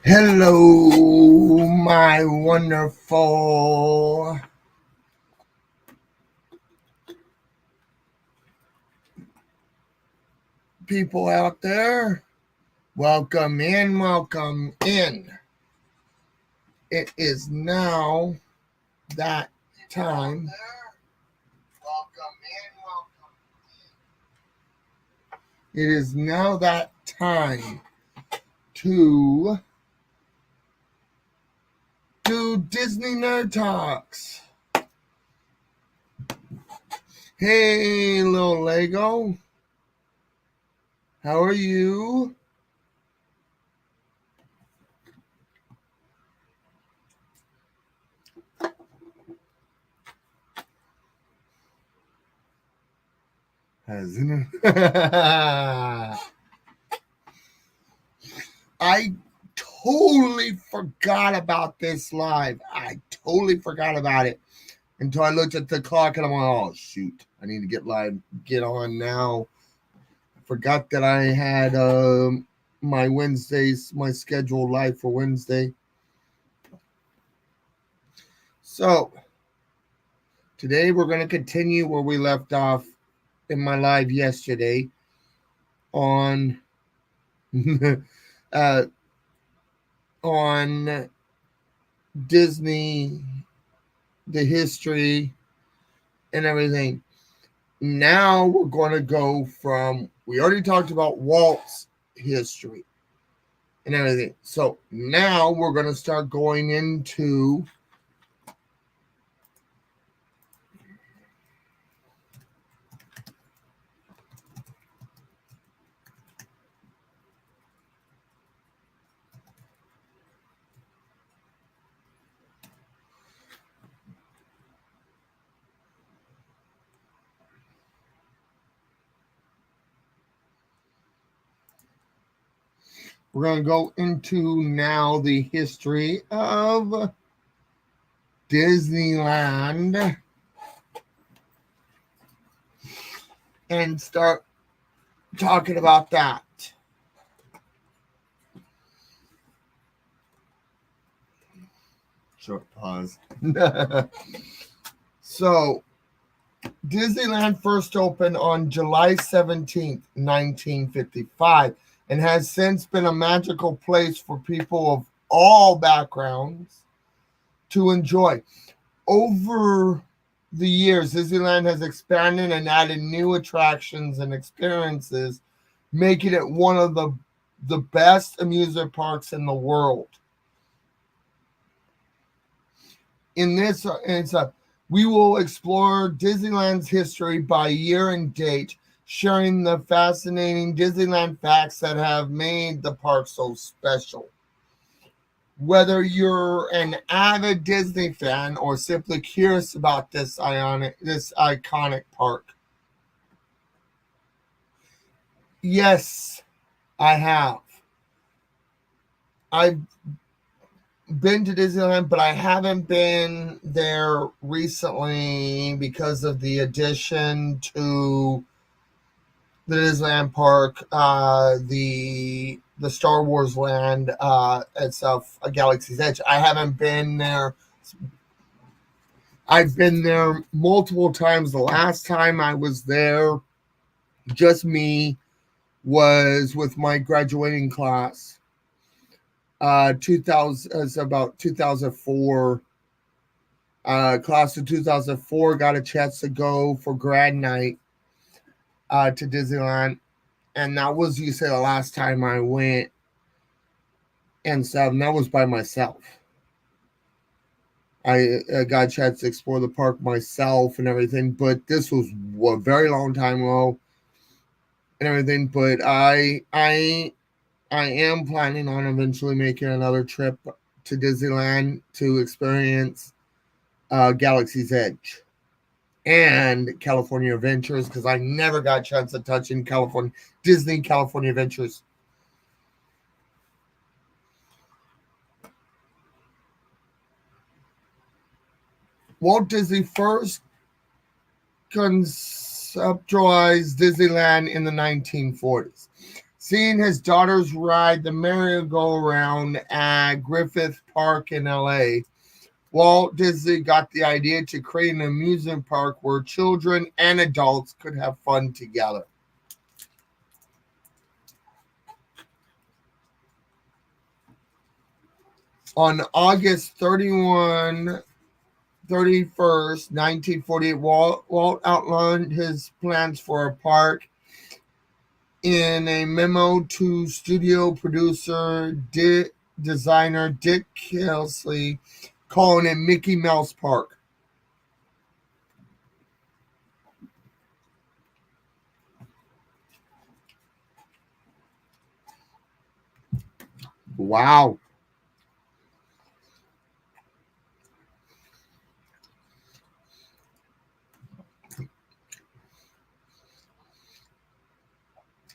Hello, my wonderful people out there. Welcome in, welcome in. It is now that time. It is now that time to do Disney Nerd Talks. Hey, little Lego. How are you? Hasn't it? I totally forgot about this live. I totally forgot about it until I looked at the clock and I'm like, oh shoot, I need to get on now. I forgot that I had my Wednesdays, my scheduled live for Wednesday. So today we're going to continue where we left off in my live yesterday on uh, on Disney, the history, and everything. Now we're going to go from, we already talked about Walt's history and everything. So now we're going to start going into now the history of Disneyland and start talking about that. Short pause. So, Disneyland first opened on July 17th, 1955, and has since been a magical place for people of all backgrounds to enjoy. Over the years, Disneyland has expanded and added new attractions and experiences, making it one of the best amusement parks in the world. In this, we will explore Disneyland's history by year and date, sharing the fascinating Disneyland facts that have made the park so special. Whether you're an avid Disney fan or simply curious about this iconic park, yes, I have. I've been to Disneyland, but I haven't been there recently because of the addition to the Disneyland park, the Star Wars land itself, a Galaxy's Edge. I haven't been there. I've been there multiple times. The last time I was there, just me, was with my graduating class. 2000 is about 2004. Class of 2004 got a chance to go for grad night to Disneyland, and that was, you say, the last time I went, and so that was by myself. I got a chance to explore the park myself and everything, but this was a very long time ago and everything. But I am planning on eventually making another trip to Disneyland to experience Galaxy's Edge and California Adventures, because I never got a chance to touch in Disney California Adventures. Walt Disney first conceptualized Disneyland in the 1940s. seeing his daughters ride the merry-go-round at Griffith Park in LA, Walt Disney got the idea to create an amusement park where children and adults could have fun together. On August 31st, 1948, Walt outlined his plans for a park in a memo to studio producer designer Dick Kelsley, calling it Mickey Mouse Park. Wow.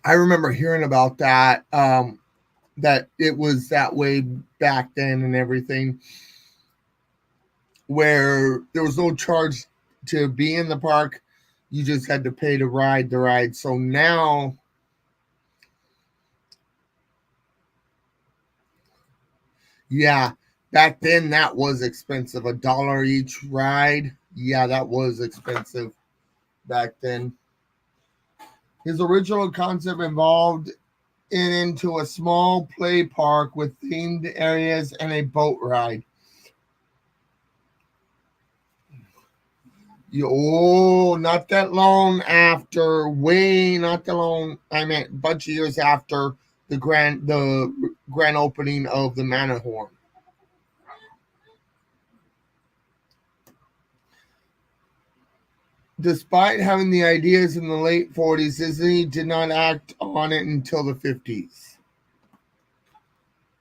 I remember hearing about that, that it was that way back then and everything, where there was no charge to be in the park. You just had to pay to ride the ride. So now, yeah, back then that was expensive. $1 each ride. Yeah, that was expensive back then. His original concept involved into a small play park with themed areas and a boat ride. Not that long after, not that long. I meant a bunch of years after the grand opening of the Matterhorn. Despite having the ideas in the late 40s, Disney did not act on it until the 50s.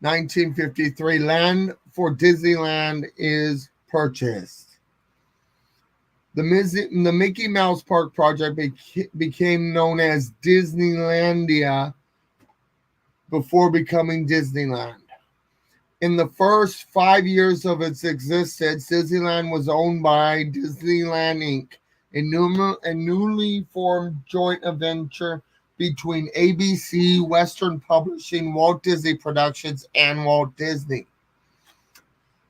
1953, land for Disneyland is purchased. The Mickey Mouse Park project became known as Disneylandia before becoming Disneyland. In the first 5 years of its existence, Disneyland was owned by Disneyland Inc., a newly formed joint venture between ABC, Western Publishing, Walt Disney Productions, and Walt Disney.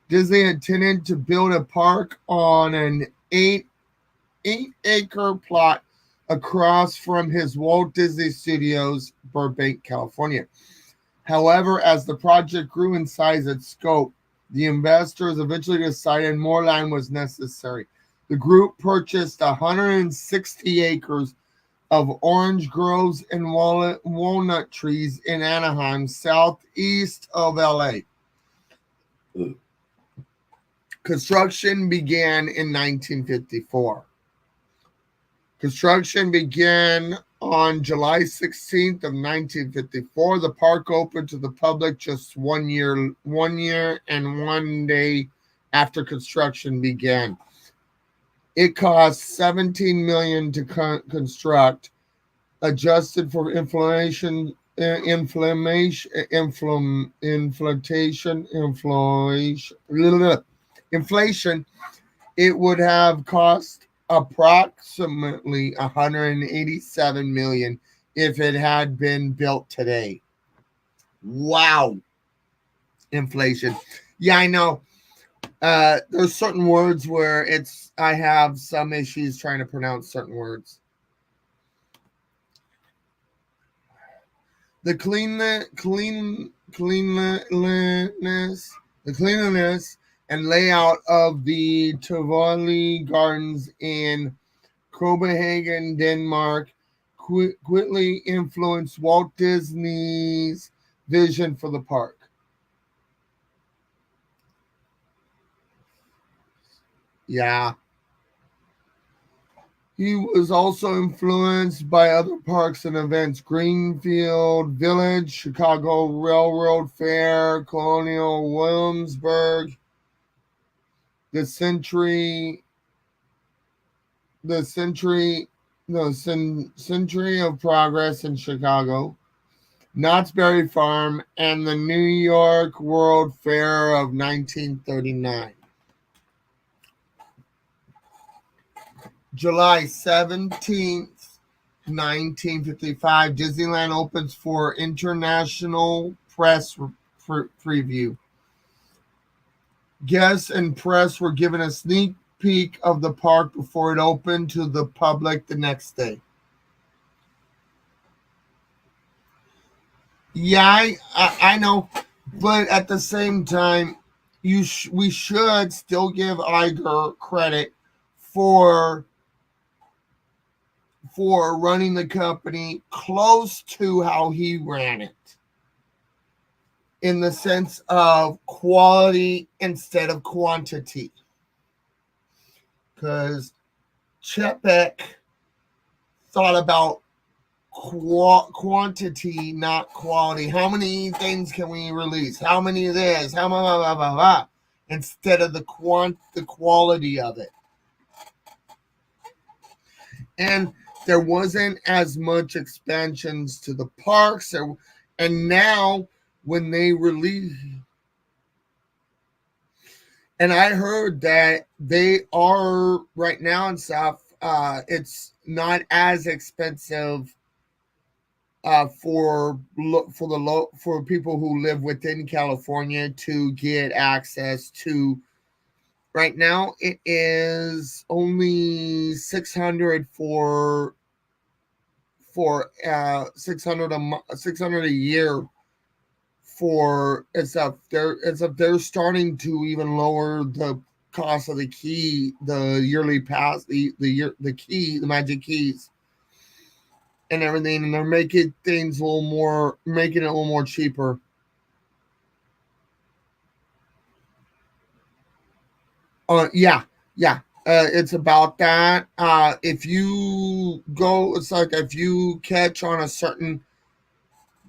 Disney intended to build a park on an 8-acre plot across from his Walt Disney Studios, Burbank, California. However, as the project grew in size and scope, the investors eventually decided more land was necessary. The group purchased 160 acres of orange groves and walnut trees in Anaheim, southeast of LA. Construction began in 1954. Construction began on July 16th of 1954. The park opened to the public just 1 year and 1 day after construction began. It cost $17 million to construct, adjusted for inflation. It would have cost approximately $187 million if it had been built today. Wow. Inflation. Yeah, I know. There's certain words where I have some issues trying to pronounce certain words. The cleanliness and layout of the Tivoli Gardens in Copenhagen, Denmark, quickly influenced Walt Disney's vision for the park. Yeah. He was also influenced by other parks and events: Greenfield Village, Chicago Railroad Fair, Colonial Williamsburg, the Century of Progress in Chicago, Knott's Berry Farm, and the New York World Fair of 1939. July 17th, 1955, Disneyland opens for international press preview. Guests and press were given a sneak peek of the park before it opened to the public the next day. Yeah, I know, but at the same time, we should still give Iger credit for running the company close to how he ran it, in the sense of quality instead of quantity. Because Chepek thought about quantity, not quality. How many things can we release? How many of this? How blah, blah, blah, blah, instead of the quality of it. And there wasn't as much expansions to the parks. And now when they release, and I heard that they are right now and stuff, it's not as expensive for people who live within California to get access to. Right now, it is only 600 for 600 600 a year for it's up there. They're starting to even lower the cost of the yearly pass, the magic keys and everything, and they're making things making it a little more cheaper. Yeah, yeah. It's about that. If you go, it's like if you catch on a certain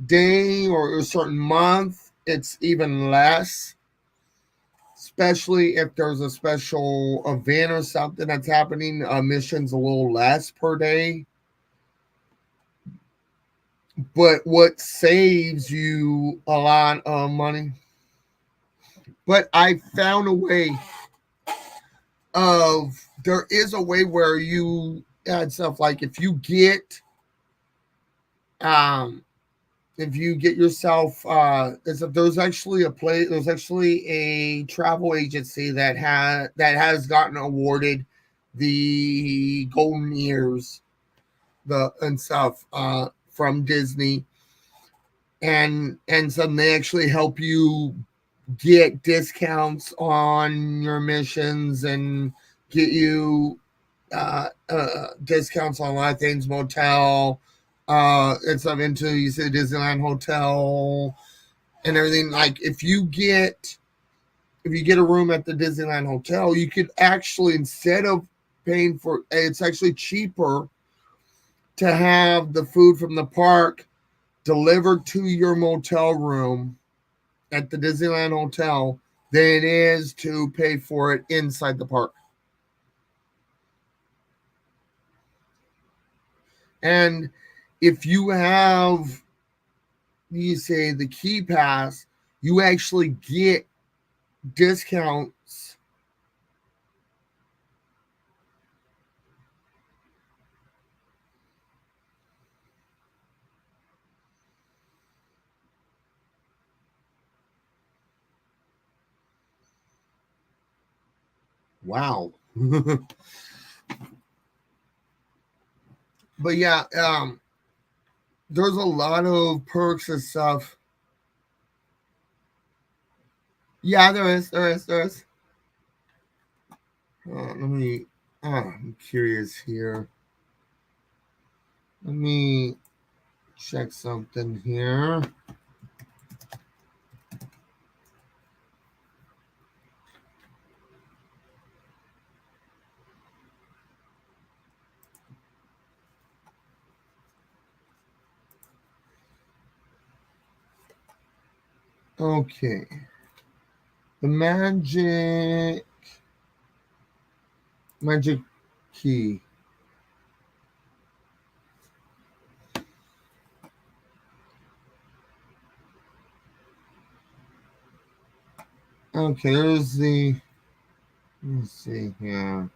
day or a certain month, it's even less. Especially if there's a special event or something that's happening, missions a little less per day. But what saves you a lot of money? But I found a way there is a way where you add stuff like um if you get yourself there's actually a travel agency that has gotten awarded the golden ears the and stuff from Disney, and some they actually help you get discounts on your missions and get you discounts on a lot of things, motel, and stuff into you say Disneyland hotel and everything. Like if you get a room at the Disneyland hotel, you could actually, instead of paying for, it's actually cheaper to have the food from the park delivered to your motel room at the Disneyland hotel than it is to pay for it inside the park. And if you have, you say, the key pass, you actually get discounts. Wow. But yeah, there's a lot of perks and stuff. Yeah, there is. Let me. I'm curious here. Let me check something here. Okay. The magic key. Okay, there's the. Let's see here.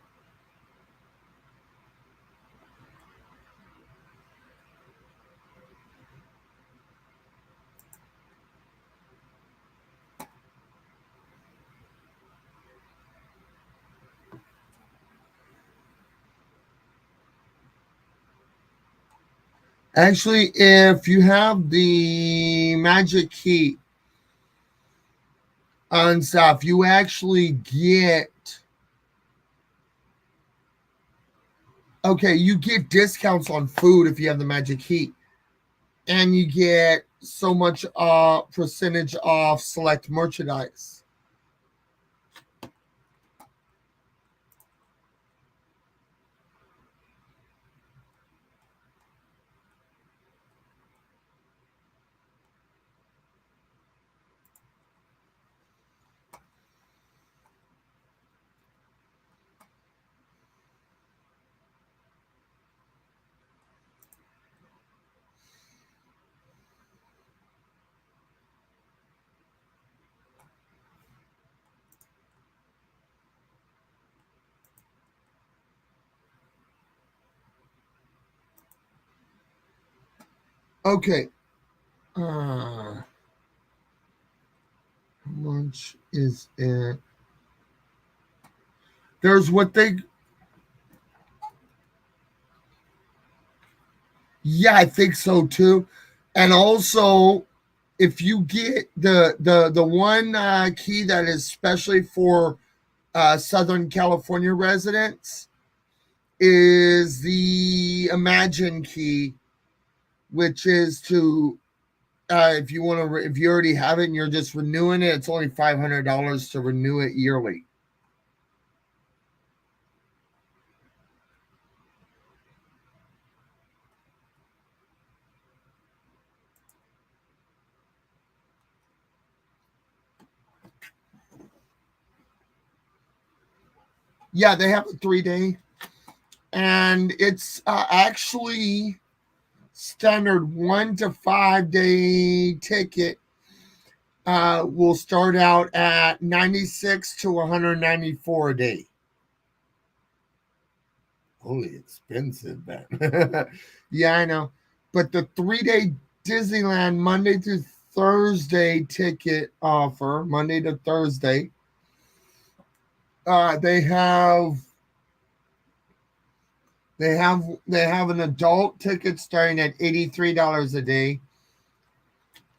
Actually, if you have the magic key on stuff, you actually get, okay, you get discounts on food if you have the magic key, and you get so much percentage off select merchandise. Okay. How much is it? There's what they, yeah, I think so too. And also, if you get the one key that is specially for Southern California residents, is the Imagine key, which is to, if you want to, if you already have it and you're just renewing it, it's only $500 to renew it yearly. Yeah, they have a 3 day, and it's actually standard 1 to 5 day ticket. Will start out at 96 to 194 a day. Holy expensive, man. Yeah, I know. But the 3 day Disneyland Monday through Thursday ticket offer, Monday to Thursday, they have an adult ticket starting at $83 a day.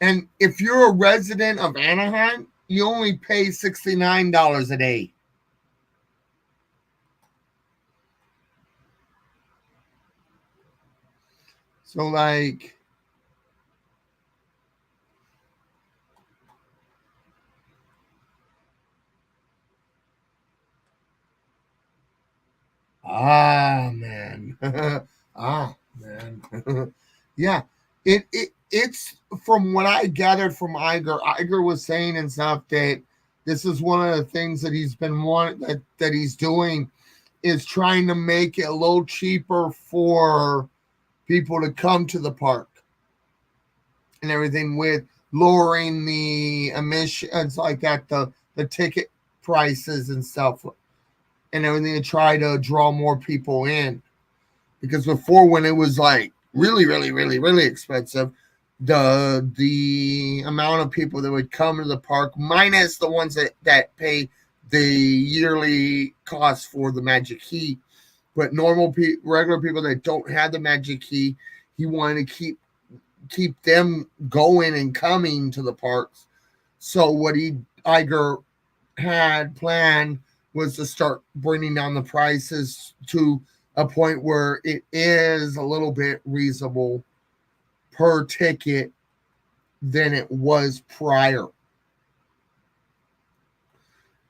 And if you're a resident of Anaheim, you only pay $69 a day. So like, man. Man. Yeah. It's from what I gathered from Iger. Iger was saying and stuff that this is one of the things that he's been wanting, that he's doing, is trying to make it a little cheaper for people to come to the park and everything, with lowering the emissions like that, the ticket prices and stuff and everything, to try to draw more people in. Because before, when it was like really, really, really, really expensive, the amount of people that would come to the park, minus the ones that pay the yearly cost for the magic key, but regular people that don't have the magic key, he wanted to keep them going and coming to the parks. So what Iger had planned was to start bringing down the prices to a point where it is a little bit reasonable per ticket than it was prior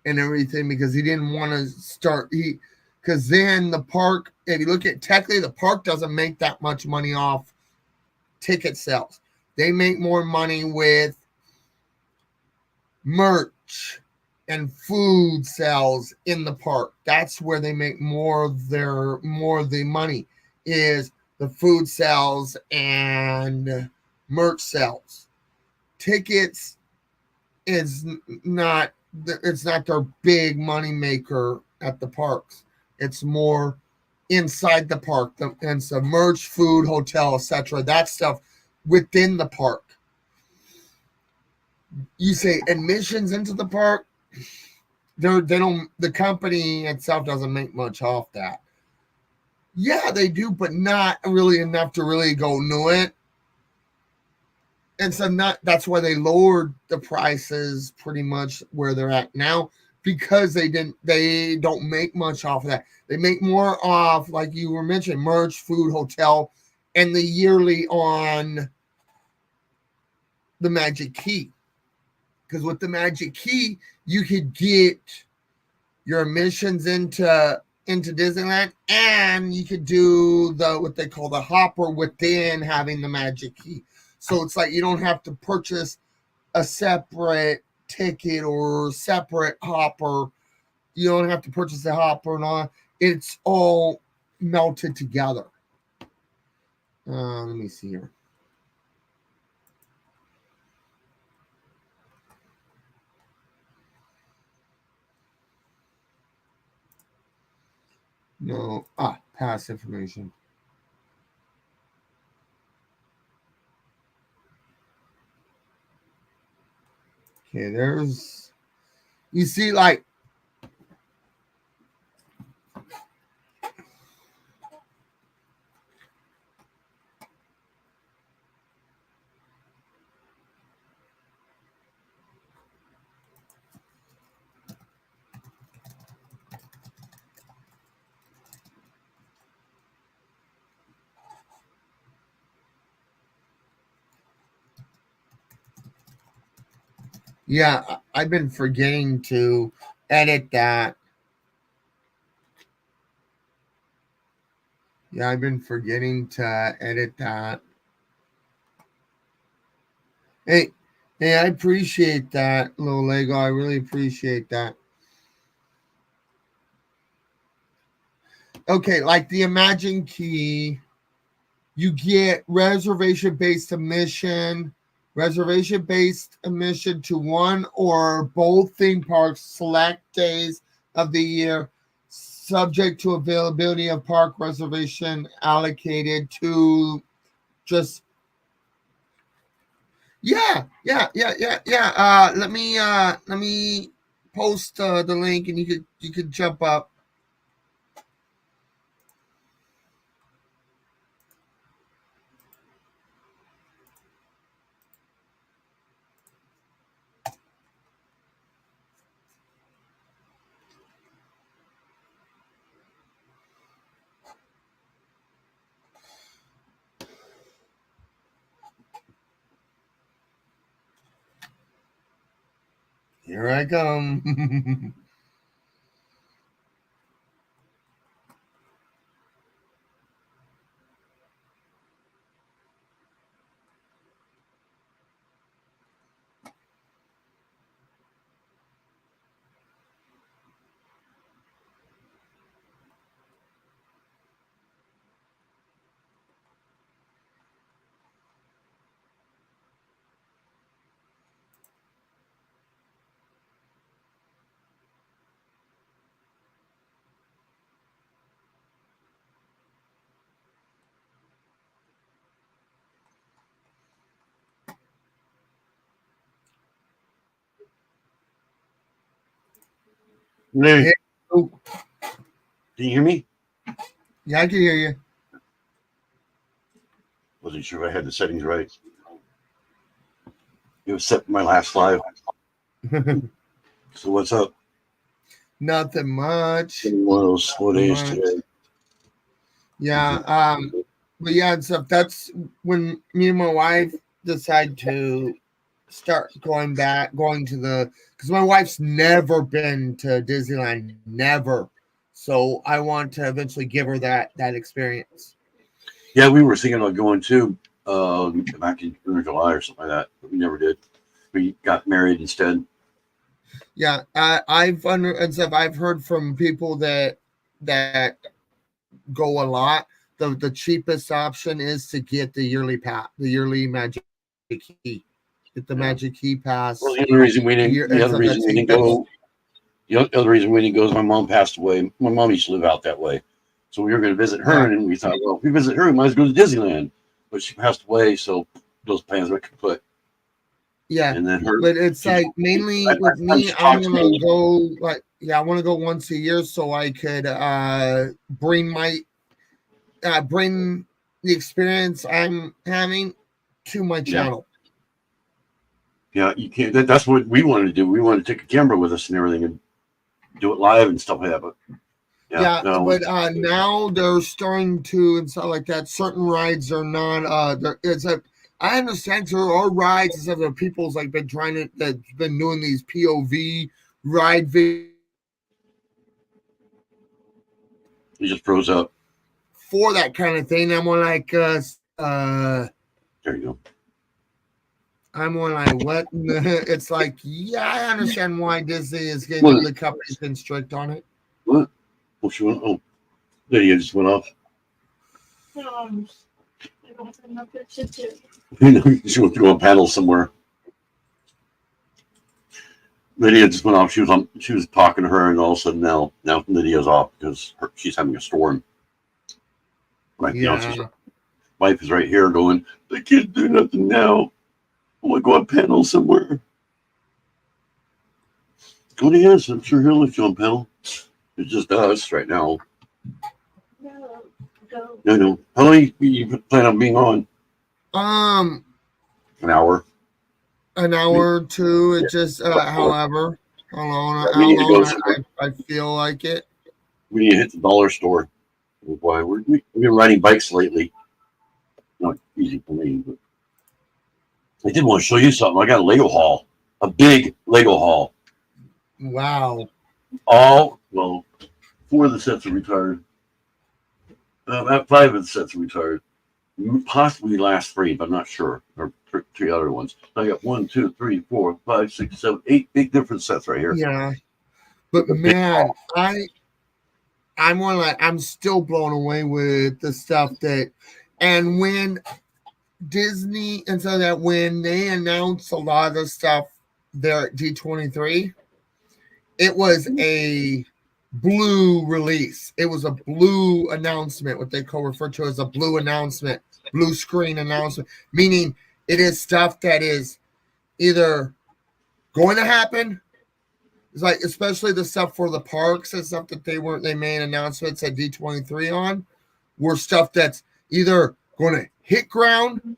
and everything, because he didn't want to start because then the park, if you look at, technically the park doesn't make that much money off ticket sales. They make more money with merch and food sales in the park. That's where they make more of the money, is the food sales and merch sales. Tickets is not it's not their big money maker at the parks. It's more inside the park, and some merch, food, hotel, etc. That stuff within the park. You say admissions into the park, they don't, the company itself doesn't make much off that. Yeah, they do, but not really enough to really go know it. And so that's why they lowered the prices pretty much where they're at now, because they don't make much off of that. They make more off, like you were mentioning, merch, food, hotel, and the yearly on the Magic Key. Because with the Magic Key, you could get your admissions into Disneyland, and you could do the what they call the hopper within having the Magic Key. So it's like you don't have to purchase a separate ticket or separate hopper. You don't have to purchase a hopper and all. It's all melted together. Let me see here. No. Pass information. Okay, there's, you see, like, yeah, I've been forgetting to edit that. Yeah, I've been forgetting to edit that. Hey, I appreciate that, little Lego. I really appreciate that. Okay, like the Imagine Key, you get reservation based admission to one or both theme parks select days of the year, subject to availability of park reservation allocated to just yeah. Let me post the link, and you could jump up. Here I come. Hey, Oh, can you hear me? yeah, I can hear you. Wasn't sure if I had the settings right. It was set for my last live. So what's up? Nothing much. One of those slow days Much. today. Yeah. But yeah, and stuff. That's when me and my wife decided to start going to the, because my wife's never been to Disneyland, never. So I want to eventually give her that experience. Yeah, we were thinking about going too, back in June or July or something like that, but we never did. We got married instead. Yeah, I've heard from people that go a lot. The cheapest option is to get the yearly pass, the yearly Magic Key. Get the Yeah. Magic Key pass. Well, the other reason we didn't, the And other so reason that's we didn't go, the other reason we didn't go is my mom passed away. My mom used to live out that way, so we were going to visit her, yeah, and we thought, well, if we visit her, we might as well go to Disneyland. But she passed away, so those plans were kaput. yeah. And then her, But it's like mainly with me, I want to go I want to go once a year so I could bring my bring the experience I'm having to my channel. Yeah, you can't. That's what we wanted to do. We wanted to take a camera with us and everything and do it live and stuff like that. But Yeah, no, but now they're starting to and stuff like that. Certain rides are not. It's a. I understand there are rides and stuff that people's like been trying to that's been doing these POV ride videos. he just froze up. For that kind of thing. I'm more like, There you go. I'm more like, what? It's like, yeah, I understand why Disney is getting the company's been strict on it. What? Oh, she went. Oh, Lydia just went off. She went to go on panel somewhere. Lydia just went off. She was talking to her, and all of a sudden now Lydia's off because she's having a storm. Right, Yeah. Wife is right here going, I can't do nothing now. I want to go on panel somewhere. Go to his. I'm sure he'll let you on panel. It's just us right now. No, go. No. How long you plan on being on? An hour. An hour or two. It just, however, how long I feel like it. We need to hit the dollar store. Why we've been riding bikes lately. Not easy for me, but I did want to show you something. I got a Lego haul, a big Lego haul. Wow. All 4 of the sets are retired. 5 of the sets are retired. Possibly last 3, but I'm not sure. Or 3 other ones. So I got 1, 2, 3, 4, 5, 6, 7, 8 big different sets right here. Yeah, but man, I'm more like I'm still blown away with the stuff that, and when Disney and so that when they announced a lot of the stuff there at D23, it was a blue release. It was a blue announcement, what they refer to as a blue announcement, blue screen announcement, meaning it is stuff that is either going to happen. It's like, especially the stuff for the parks and stuff that they made announcements at D23 on, were stuff that's either going to hit ground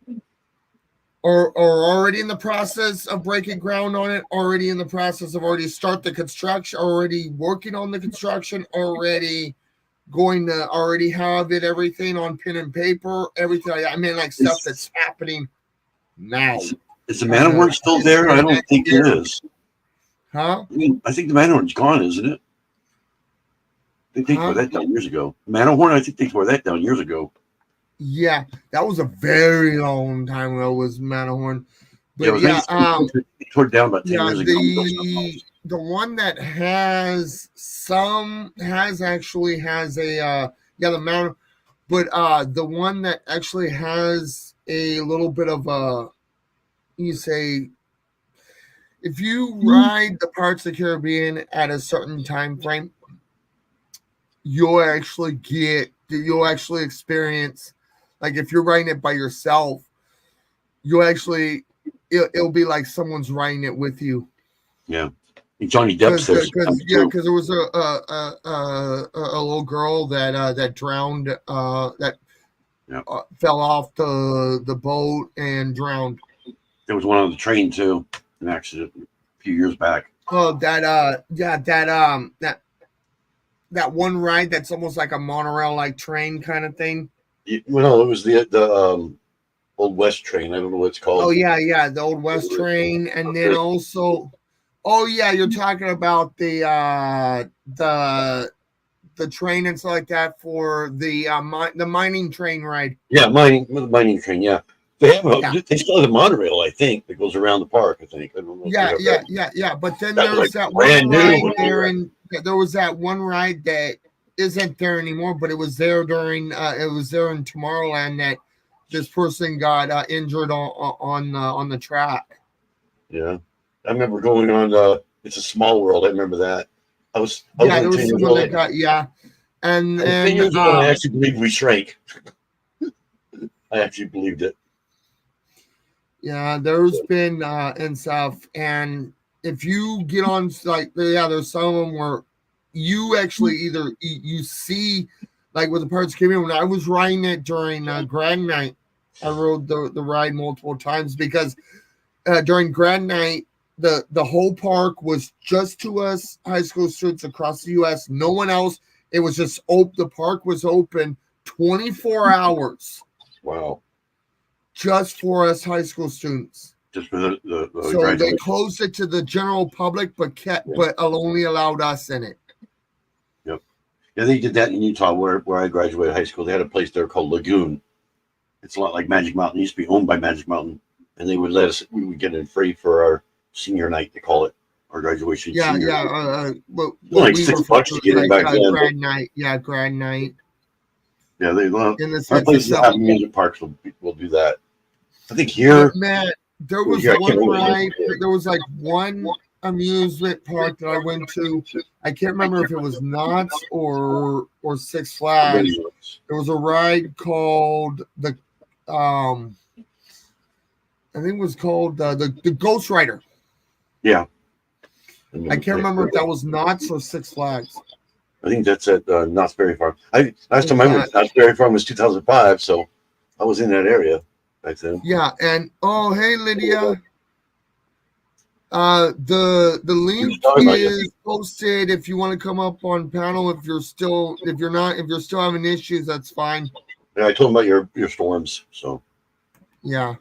or already in the process of breaking ground on it, already in the process of already start the construction, already working on the construction, already going to already have it, everything on pen and paper, everything. I mean, like stuff that's happening now. Is the Matterhorn still there? I don't think it is. Huh? I think the Matterhorn's gone, isn't it? I think they tore that down years ago. Matterhorn, I think they tore that down years ago. Yeah, that was a very long time ago. Was Matterhorn, but they tore it down about 10 years ago. The one that has a the Matterhorn, but the one that actually has a little bit of a, you say, if you ride the Pirates of the Caribbean at a certain time frame, you'll actually experience, like if you're riding it by yourself, it'll be like someone's riding it with you. Yeah, Johnny Depp's there. Because there was a little girl that drowned, fell off the boat and drowned. There was one on the train too, an accident a few years back. Oh, that one ride that's almost like a monorail like train kind of thing. Well, it was the Old West train. I don't know what it's called. Oh yeah, the Old West train, and then also, you're talking about the train and stuff like that for the mining train ride. Yeah, mining train. Yeah. They still have a monorail, I think, that goes around the park. I think. I don't know. Yeah. But then there's that one ride there, and there was that one ride that isn't there anymore, but it was there during. It was there in Tomorrowland that this person got injured on the track. Yeah, I remember going on. It's a Small World. I remember that. I was there was someone that got and I actually believe we shrank. I actually believed it. Yeah, there's been and stuff, and if you get on there's some of them where you actually either you see like with the Pirates of the Caribbean, when I was riding it during Grand Night, I rode the ride multiple times because during Grand Night, the whole park was just to us high school students across the U.S. No one else. It was just open. The park was open 24 hours. Wow. Just for us high school students. Just for the So graduation. they closed it to the general public, but only allowed us in it. Yep. Yeah, they did that in Utah where I graduated high school. They had a place there called Lagoon. It's a lot like Magic Mountain. It used to be owned by Magic Mountain. And they would let us, we would get in free for our senior night, they call it, our graduation. Yeah, senior yeah. night. Like $6 to get in back then. Grand Night. Yeah, Grand Night. Yeah, they love In the our sense places of that have amusement parks will do that. I think here, man, there was here, I can't one remember. ride. There was like one amusement park that I went to. I can't remember if it was Knott's or Six Flags. There was a ride called the I think it was called the Ghost Rider. Yeah. I can't remember if that was Knott's or Six Flags. I think that's at Knott's Berry Farm. Last time I went to Knott's Berry Farm was 2005, so I was in that area back then. Yeah, and oh hey Lydia. The link is posted if you want to come up on panel. If you're still having issues, that's fine. Yeah, I told them about your storms, so yeah.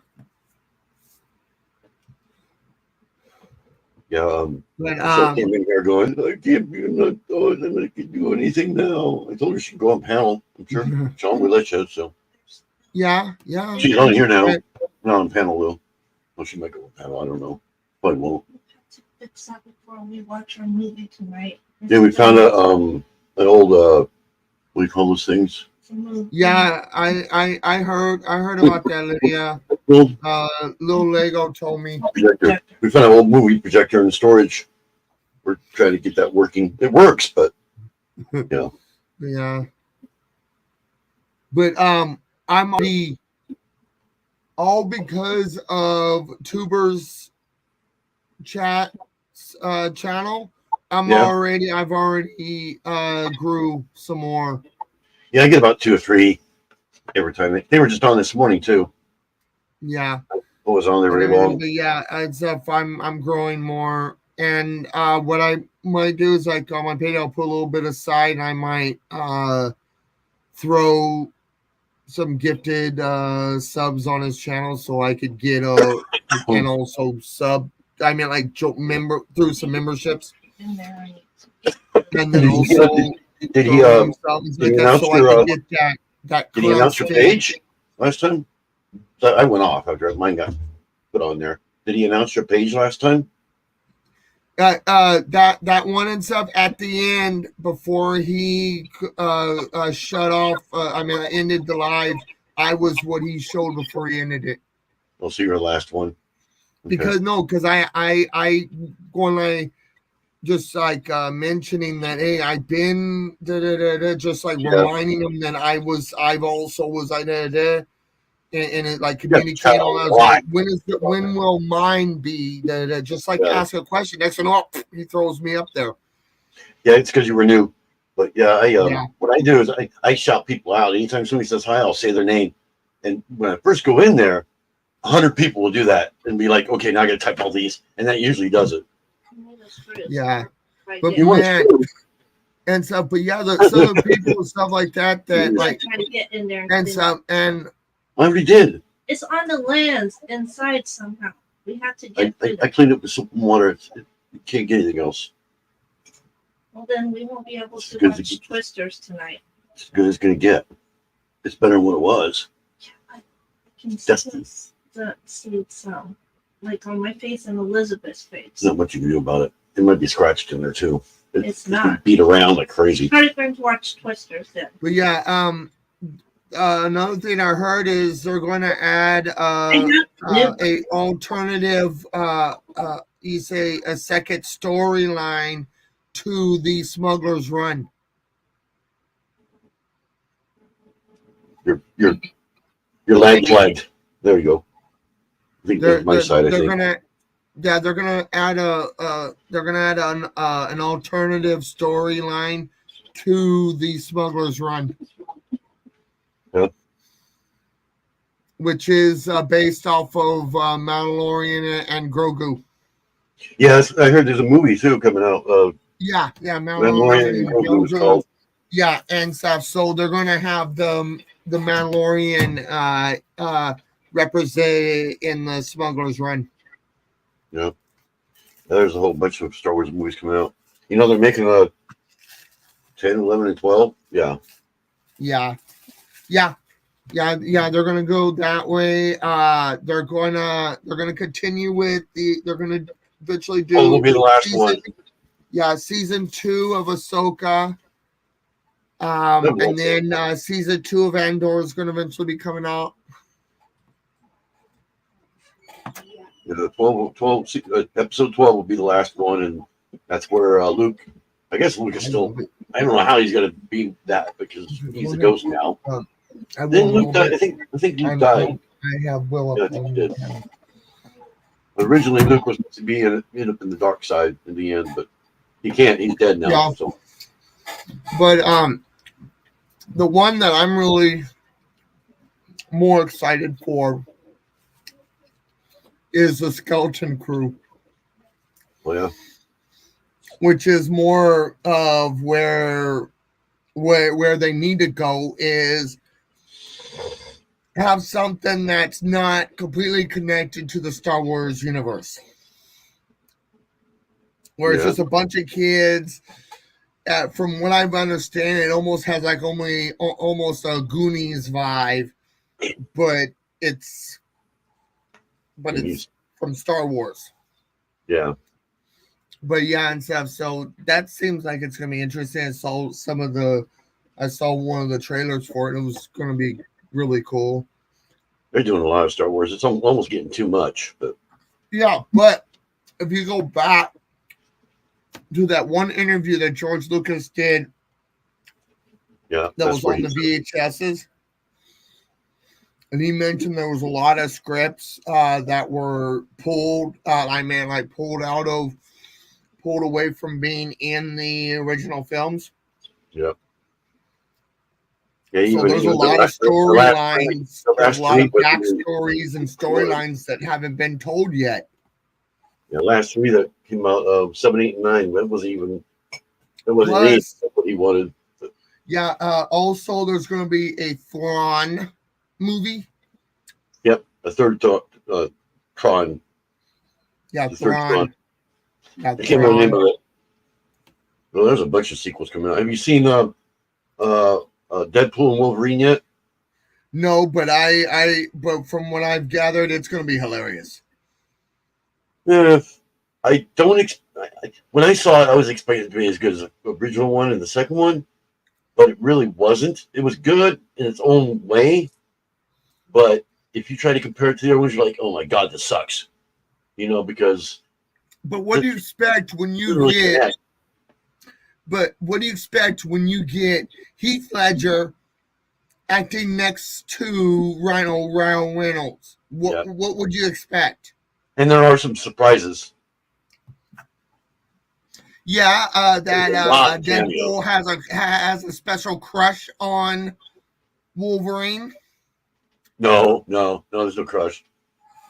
Yeah, but so I came in here going, I can't be not and I can do anything now. I told her she'd go on panel. I'm sure Sean will let you, so yeah. She's on here now. Not on panel though. Well, she might go on panel, I don't know. Probably won't. To fix that before we watch our movie tonight. Yeah, we found an old what do you call those things? Yeah, I heard about that, Lydia. Little Lego told me. Projector. We found an old movie projector in storage. We're trying to get that working. It works, but yeah. Yeah. But I'm already all because of Tuber's chat channel. I've already grew some more. Yeah, I get about 2 or 3 every time. They were just on this morning too. Yeah. What was on there very long? But yeah, it's I'm growing more. And what I might do is like on my page, I'll put a little bit aside and I might throw some gifted subs on his channel so I could get and also sub. I mean, like through some memberships. And then also did he announce your page last time? So I went off after mine got put on there. Did he announce your page last time? That one and stuff at the end before he shut off. Ended the live. I was what he showed before he ended it. I'll see your last one. Okay. Because I going like just like mentioning that hey I've been just like reminding him that I've also was and it like communicating like, when will mine be just like ask a question next one he throws me up there. Yeah, it's because you were new. But what I do is I shout people out. Anytime somebody says hi, I'll say their name. And when I first go in there, 100 people will do that and be like, okay, now I gotta type all these, and that usually does it. Yeah, but man, and stuff. But yeah, some of the people and stuff like that like trying to get in there and some and I already did. It's on the lands inside somehow. We have to get. I cleaned it with soap and water. You can't get anything else. Well, then we won't be able to watch Twisters tonight. It's as good as it's gonna get. It's better than what it was. I can see some, like on my face and Elizabeth's face. There's not much you can do about it. It might be scratched in there too. It's not beat around like crazy. How are you going to watch Twisters then? But yeah, another thing I heard is they're going to add a alternative, you say a second storyline to the Smuggler's Run. Your leg flagged. There you go. I think that's my side. They're gonna add an alternative storyline to the Smuggler's Run. which is based off of Mandalorian and Grogu. Yes, I heard there's a movie too coming out. Yeah, Mandalorian Mandalorian and and Grogu is Grogu. called. Yeah, and stuff. So they're gonna have the Mandalorian represented in the Smuggler's Run. Yeah, there's a whole bunch of Star Wars movies coming out. You know, they're making a 10, 11, and 12. Yeah. Yeah, yeah, yeah. They're gonna go that way. They're gonna continue with they're gonna eventually do. Oh, it'll be the last season, one. Yeah, season 2 of Ahsoka. Good And then season 2 of Andor is going to eventually be coming out. The 12, episode 12 will be the last one, and that's where Luke. I guess Luke is still. I don't know how he's going to be that because he's a ghost now. Then Luke died. I think Luke died. I have Will. Yeah, I think he did. Originally, Luke was supposed to be end up in the dark side in the end, but he can't. He's dead now. Yeah. So. But the one that I'm really more excited for is the Skeleton Crew. Oh yeah. Which is more of where they need to go is have something that's not completely connected to the Star Wars universe. Where it's just a bunch of kids. From what I've understand, it almost has like almost a Goonies vibe, but it's from Star Wars. Yeah. But yeah, and stuff. So that seems like it's gonna be interesting. I saw one of the trailers for it. It was gonna be really cool. They're doing a lot of Star Wars. It's almost getting too much, but yeah. But if you go back to that one interview that George Lucas did, yeah, that was on the VHSs, and he mentioned there was a lot of scripts that were pulled. Pulled away from being in the original films. Yeah. Yeah, so there's a lot of storylines, there's a lot of backstories and storylines that haven't been told yet. Yeah, last 3 that came out, 7, 8, and 9. That wasn't even. That wasn't what he wanted. Yeah. Also, there's going to be a Thrawn movie. Yep, a third Tron. Yeah, Thrawn. I can't remember the name of it. Well, there's a bunch of sequels coming out. Have you seen Deadpool and Wolverine yet? No, but but from what I've gathered, it's going to be hilarious. Yeah, I don't. When I saw it, I was expecting it to be as good as the original one and the second one, but it really wasn't. It was good in its own way, but if you try to compare it to the other ones, you're like, oh my god, this sucks. Because. But what do you expect when you get? But what do you expect when you get Heath Ledger acting next to Ryan Reynolds? What would you expect? And there are some surprises. Yeah, that Deadpool has a special crush on Wolverine. No, there's no crush.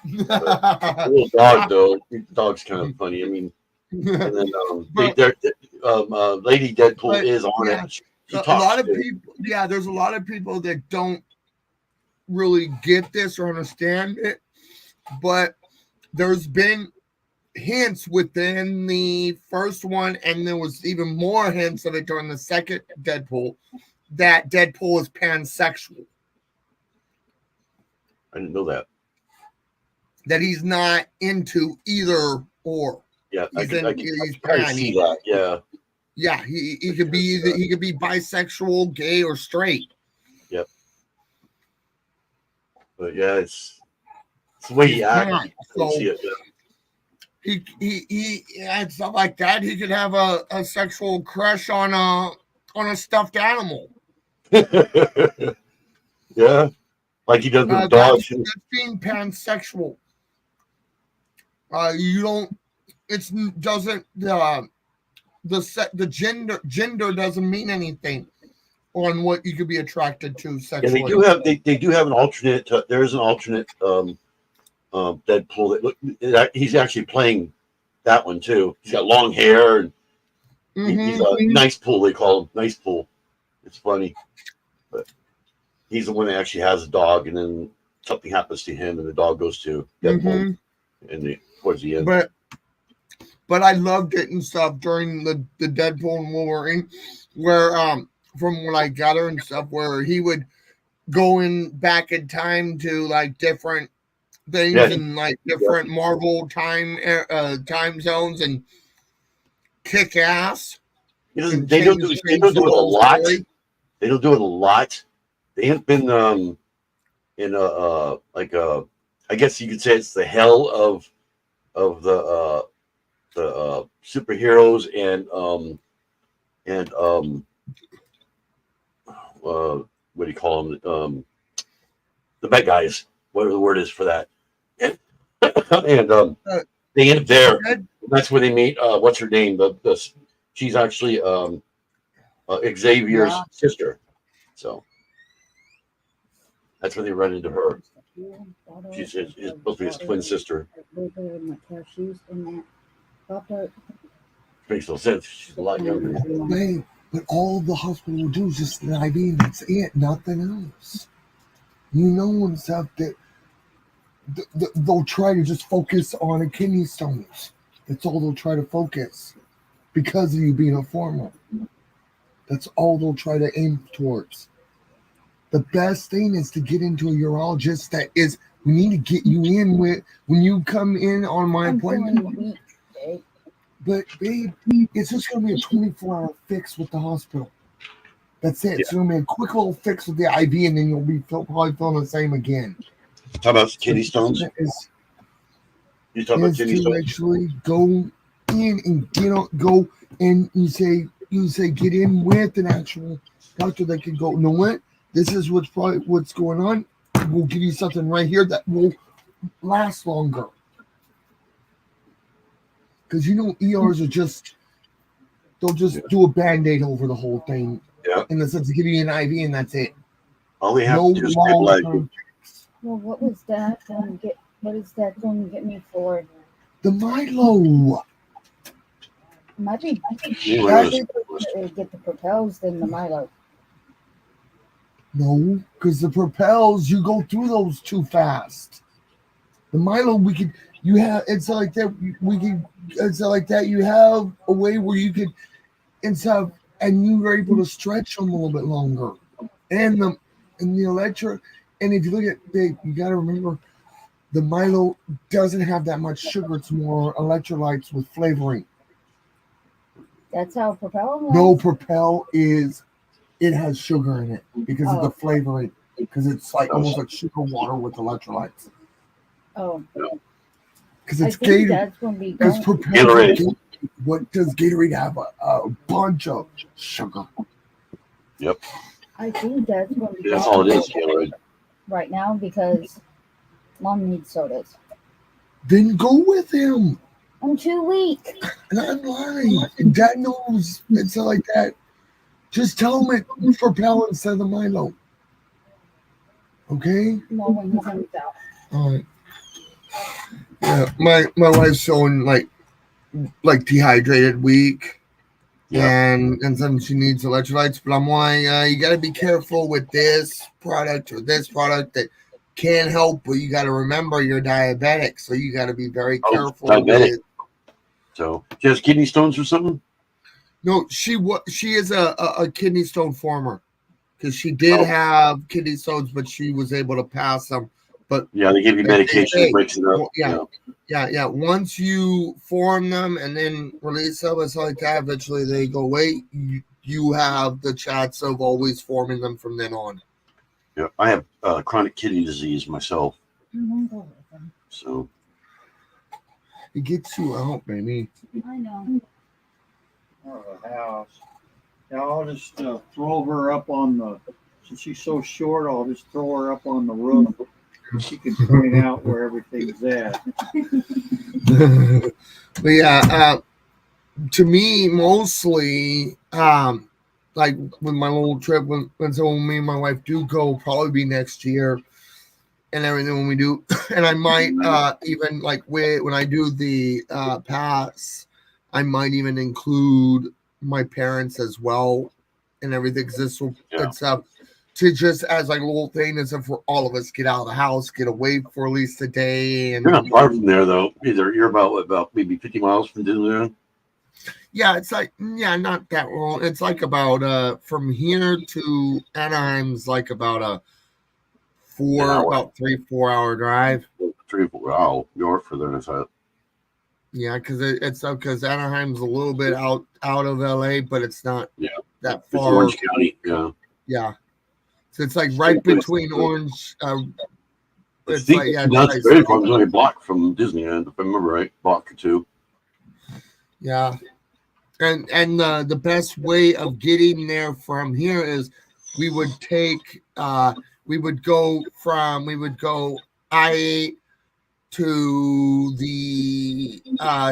The little dog, though. The dog's kind of funny. I mean, and then Lady Deadpool is on it. A lot of people, there's a lot of people that don't really get this or understand it, but there's been hints within the first one, and there was even more hints of it during the second Deadpool, that Deadpool is pansexual. I didn't know that. That he's not into either or. Yeah, I can see that. Yeah. Yeah, he could be he could be bisexual, gay, or straight. Yep. But yeah, it's the way he acts. So he and stuff like that. He could have a sexual crush on a stuffed animal. Yeah, like he does with dogs. That's being pansexual. You don't. It doesn't. The gender doesn't mean anything. on what you could be attracted to Yeah, sexually. they do have an alternate. There is an alternate Deadpool that he's actually playing that one too. He's got long hair and he's a nice pool. They call him nice pool. It's funny, but he's the one that actually has a dog, and then something happens to him, and the dog goes to Deadpool towards the end. But I loved it and stuff during the Deadpool and Wolverine, where from what I gather and stuff, where he would go in back in time to like different things and like different Marvel time zones and kick ass. They don't do it a lot. They don't do it a lot. They have been in I guess you could say it's the hell of the superheroes and what do you call them? The bad guys, whatever the word is for that. And they end up there. That's where they meet. What's her name? She's actually Xavier's sister. So that's where they run into her. She's supposed to be his twin sister. Makes no sense. She's a lot younger. Babe, but all the hospital will do is just an IV, and that's it, nothing else. You know, and stuff that they'll try to just focus on a kidney stones. That's all they'll try to focus because of you being a former. That's all they'll try to aim towards. The best thing is to get into a urologist that is, we need to get you in with, when you come in on my appointment. But babe, it's just going to be a 24-hour fix with the hospital. That's it. Yeah. It's going to be a quick little fix with the IV, and then you'll be probably feeling the same again. How about kidney stones? You talking about kidney stones? Actually go in and go and you say get in with an actual doctor that can go, you know what? This is what's going on. We'll give you something right here that will last longer. Because ERs are they'll just do a Band-Aid over the whole thing. Yeah. In the sense of giving you an IV and that's it. All we have to do is stabilize. Well, what is that going to get me for? The Milo. Might be get the Propels than the Milo. No, because the Propels, you go through those too fast. The Milo, you have a way where you could, and you were able to stretch them a little bit longer. And the electric, and if you look at you got to remember, the Milo doesn't have that much sugar. It's more electrolytes with flavoring. That's how Propel has? No, Propel it has sugar in it because of the flavoring. Because it's like almost like sugar water with electrolytes. Oh. Because it's Gatorade. Because Propel. What does Gatorade have? A bunch of sugar. Yep. I think that's going to be. That's all it is, Gatorade. Right now, because Mom needs sodas. Then go with him. I'm too weak. And I'm lying. And Dad knows it's like that. Just tell him it's Propel instead of the Milo. Okay? No, when he comes out. All right. Yeah, my wife's showing like dehydrated, weak, and then she needs electrolytes. But I'm like, you got to be careful with this product or this product that can help, but you got to remember you're diabetic, so you got to be very careful. Diabetic. So she has kidney stones or something? No, she is a kidney stone former because she did have kidney stones, but she was able to pass them. But yeah, they give you medication that breaks it up. Yeah. Once you form them and then release them and stuff like that, eventually they go away. You have the chance of always forming them from then on. Yeah, I have chronic kidney disease myself. So it gets you out, baby. I know. The house. Yeah, I'll just throw her up on the. Since she's so short, I'll just throw her up on the roof. She can point out where everything's at. But yeah, to me, mostly the like with my little trip when me and my wife do go, probably be next year and everything when we do. And I might even like when I do the pass, I might even include my parents as well and everything, because this will it's to just as like a little thing is for all of us get out of the house, get away for at least a day. And You're not far from there though. Either you're about maybe 50 miles from Disneyland. yeah, it's like not that long. It's like about from here to Anaheim's like about a 3-4 hour drive. 3 or 4. Wow, you're further than I thought. Yeah, because it's because Anaheim's a little bit out of LA, but it's not that It's far. Orange County. Yeah. Yeah, so it's like right between Orange. It's like that's very far. It's only a block from Disneyland, if I remember right, block or two. Yeah, and the best way of getting there from here is we would go I-8 to the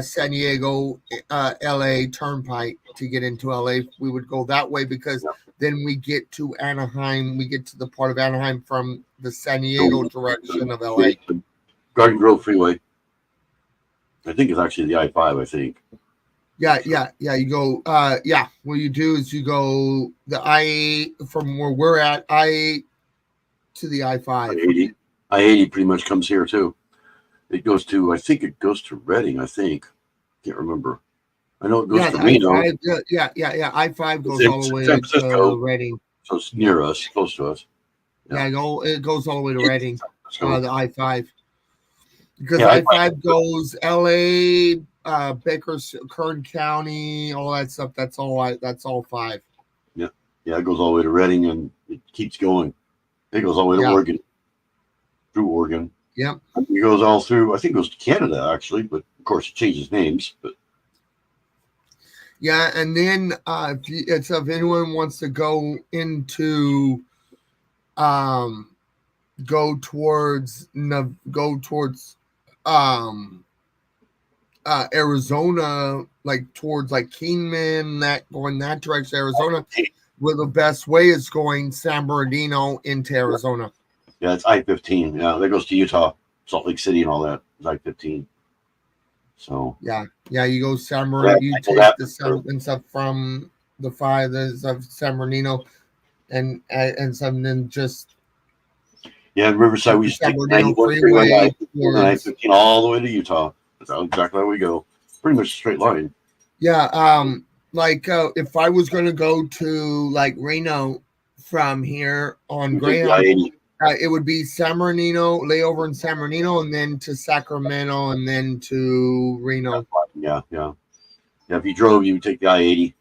San Diego LA Turnpike to get into LA. We would go that way because then we get to Anaheim. We get to the part of Anaheim from the San Diego direction of LA. Garden Grove Freeway. I think it's actually the I-5, I think. Yeah. You go. What you do is you go the I-8 from where we're at, I-8 to the I-5. I-80 pretty much comes here too. I think it goes to Reading. I think. Can't remember. I know it goes to Reno. I-5, yeah. I-5 goes all the way to Reading. So it's near us, close to us. Yeah, it goes all the way to Reading. The I-5. Because Yeah, I-5 goes LA, Kern County, all that stuff. That's all 5. Yeah, it goes all the way to Reading and it keeps going. It goes all the way to Oregon. Through Oregon. Yep. It goes all through, I think it goes to Canada actually, but of course it changes names. But yeah, and then if anyone wants to go into go towards Arizona, like towards like Kingman, going that direction, Arizona, where the best way is going San Bernardino into Arizona. Yeah, it's I-15. Yeah, that goes to Utah, Salt Lake City, and all that. It's I-15. So yeah, you go San Bernardino. You take the stuff from the 5 of San Bernardino, and then just in Riverside we used to take the 91 freeway, I-15 all the way to Utah. That's exactly how we go. Pretty much a straight line. Yeah, like if I was going to go to like Reno from here on Greyhound, it would be San Bernardino, layover in San Bernardino, and then to Sacramento, and then to Reno. Yeah. If you drove, you would take the I-80.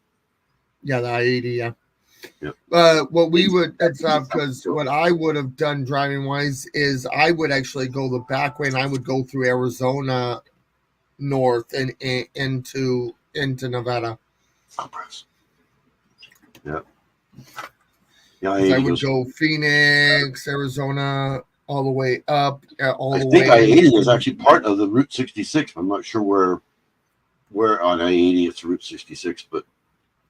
Yeah, the I-80. Yeah. What we would because what I would have done driving wise is I would actually go the back way, and I would go through Arizona north and into Nevada. Yeah. I would go Phoenix, Arizona, all the way up. I think I-80 is actually part of the Route 66. I'm not sure where on I-80 it's Route 66, but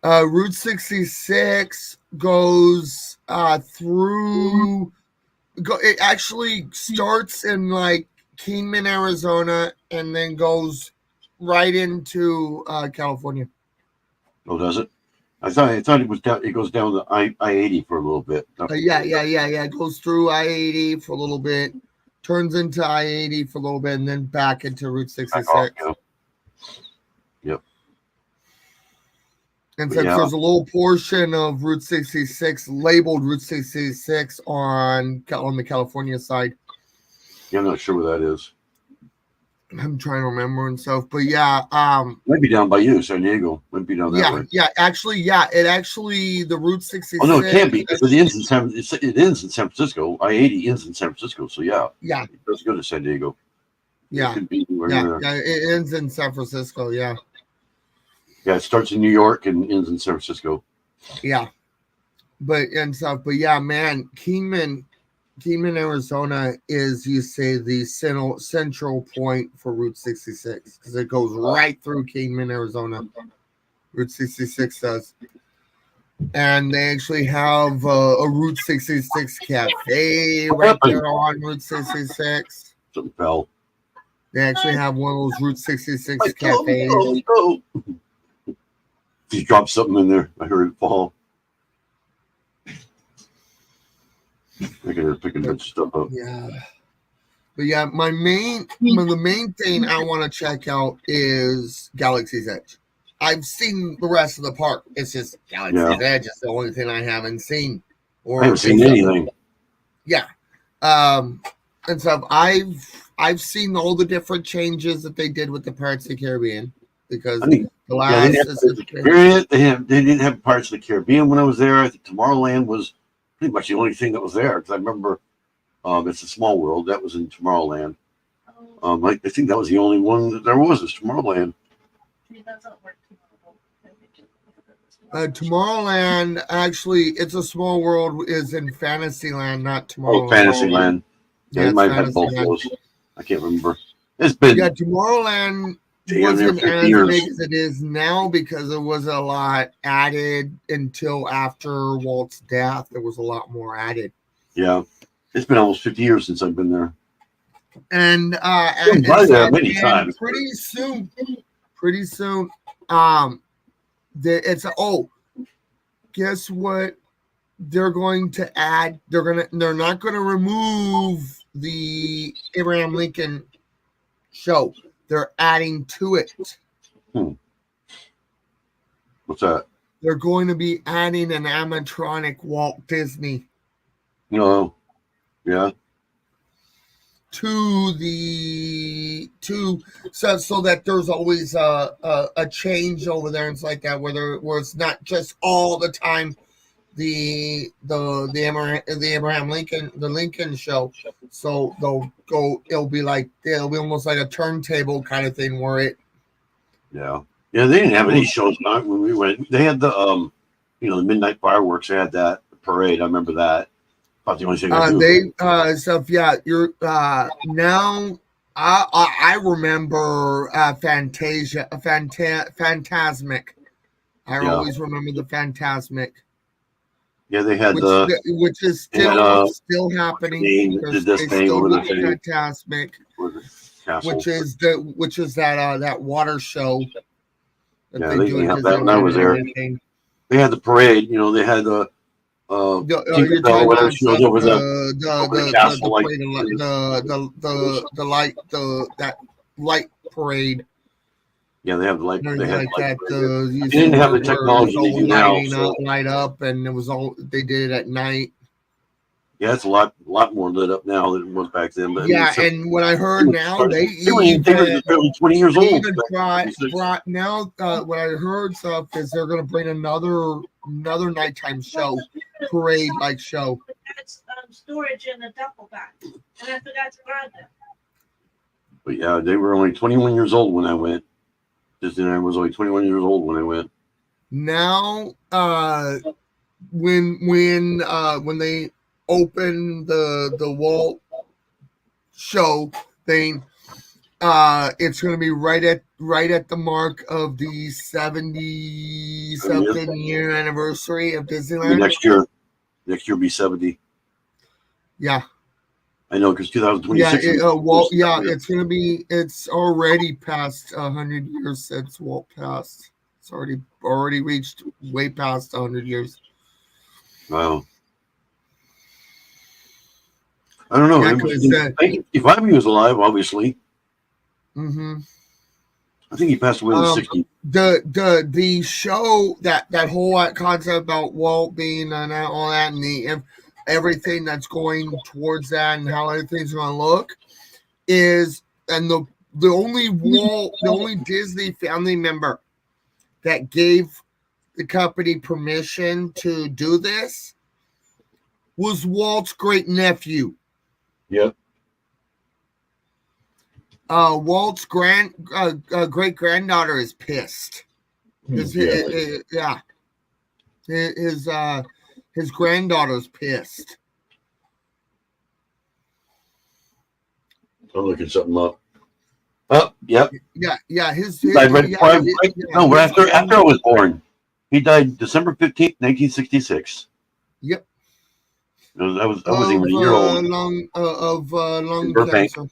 Route 66 goes through. It actually starts in like Kingman, Arizona, and then goes right into California. Oh, does it? I thought it was down. It goes down the I-80 for a little bit. Yeah. It goes through I-80 for a little bit, turns into I-80 for a little bit, and then back into Route 66. Yep. And since there's a little portion of Route 66 labeled Route 66 on the California side. Yeah, I'm not sure where that is. I'm trying to remember and stuff, but might be down by you, San Diego. Might be down that way. It actually the Route 66. Oh no, it can't be because it ends in San Francisco. I-80 ends in San Francisco, so yeah, it does go to San Diego. Yeah, it could be it ends in San Francisco. Yeah, it starts in New York and ends in San Francisco. Yeah, but man, Kingman, Arizona is, you say, the central point for Route 66 because it goes right through Kingman, Arizona. Route 66 does. And they actually have a Route 66 cafe right there on Route 66. Something fell. They actually have one of those Route 66 Like, cafes. oh. He dropped something in there. I heard it fall. I can hear it picking a bunch of stuff up. Yeah. But yeah, the main thing I want to check out is Galaxy's Edge. I've seen the rest of the park. It's just Galaxy's Edge is the only thing I haven't seen. I haven't seen anything. Yeah. And so I've seen all the different changes that they did with the Pirates of the Caribbean because the last they didn't have Pirates of the Caribbean when I was there. I think Tomorrowland was pretty much the only thing that was there because I remember it's a Small World that was in Tomorrowland. I think that was the only one that there was Tomorrowland. Tomorrowland, actually, It's a Small World is in Fantasyland, not Tomorrowland. Oh, Fantasyland. Yeah, it might have both of those. I can't remember. It's been Tomorrowland wasn't as big as it is now because there was a lot added until after Walt's death. There was a lot more added. Yeah, it's been almost 50 years since I've been there. And there many times. Pretty soon, guess what? They're going to add. They're not going to remove the Abraham Lincoln show. They're adding to it. What's that? They're going to be adding an animatronic Walt Disney. No. Yeah. So that there's always a change over there and it's like that where it's not just all the time the Abraham Lincoln show. So it'll be almost like a turntable kind of thing where it. Yeah, they didn't have any shows when we went. They had the the midnight fireworks. They had that parade. I remember that. About the only thing you're now. I remember Phantasmic. I always remember the Phantasmic. Yeah, they had which is still happening. This thing over the Phantasmic, which is that water show. They have that when I was there. They had the parade. They had the. You're talking about that light parade. Yeah, they have the light. They had that. They didn't have the technology they do now. Light up, and it was all they did it at night. Yeah, it's a lot more lit up now than it was back then. But and what I heard now, they were barely 20 years old. Brought now, what I heard stuff is they're going to bring another nighttime show, parade like show. That's storage in a duffel bag, and I forgot to grab them. But yeah, they were only 21 years old when I went. Disneyland was only 21 years old when I went. Now, when they open the Walt show thing, it's going to be right at the mark of the 70-something year anniversary of Disneyland. Next year will be 70. Yeah. I know, because 2026. It's already past 100 years since Walt passed. It's already reached way past 100 years. Wow. I don't know. If Ivy was alive, obviously. Mm-hmm. I think he passed away in the 60s. The show that whole concept about Walt being and all that and everything that's going towards that and how everything's going to look is, and the only Disney family member that gave the company permission to do this was Walt's great nephew. Yep. Walt's great granddaughter is pissed. His granddaughter's pissed. I'm looking something up. Oh, yep. Yeah. After I was born, He died December 15th, 1966. Yep. I wasn't even a year old. Lung Burbank. cancer.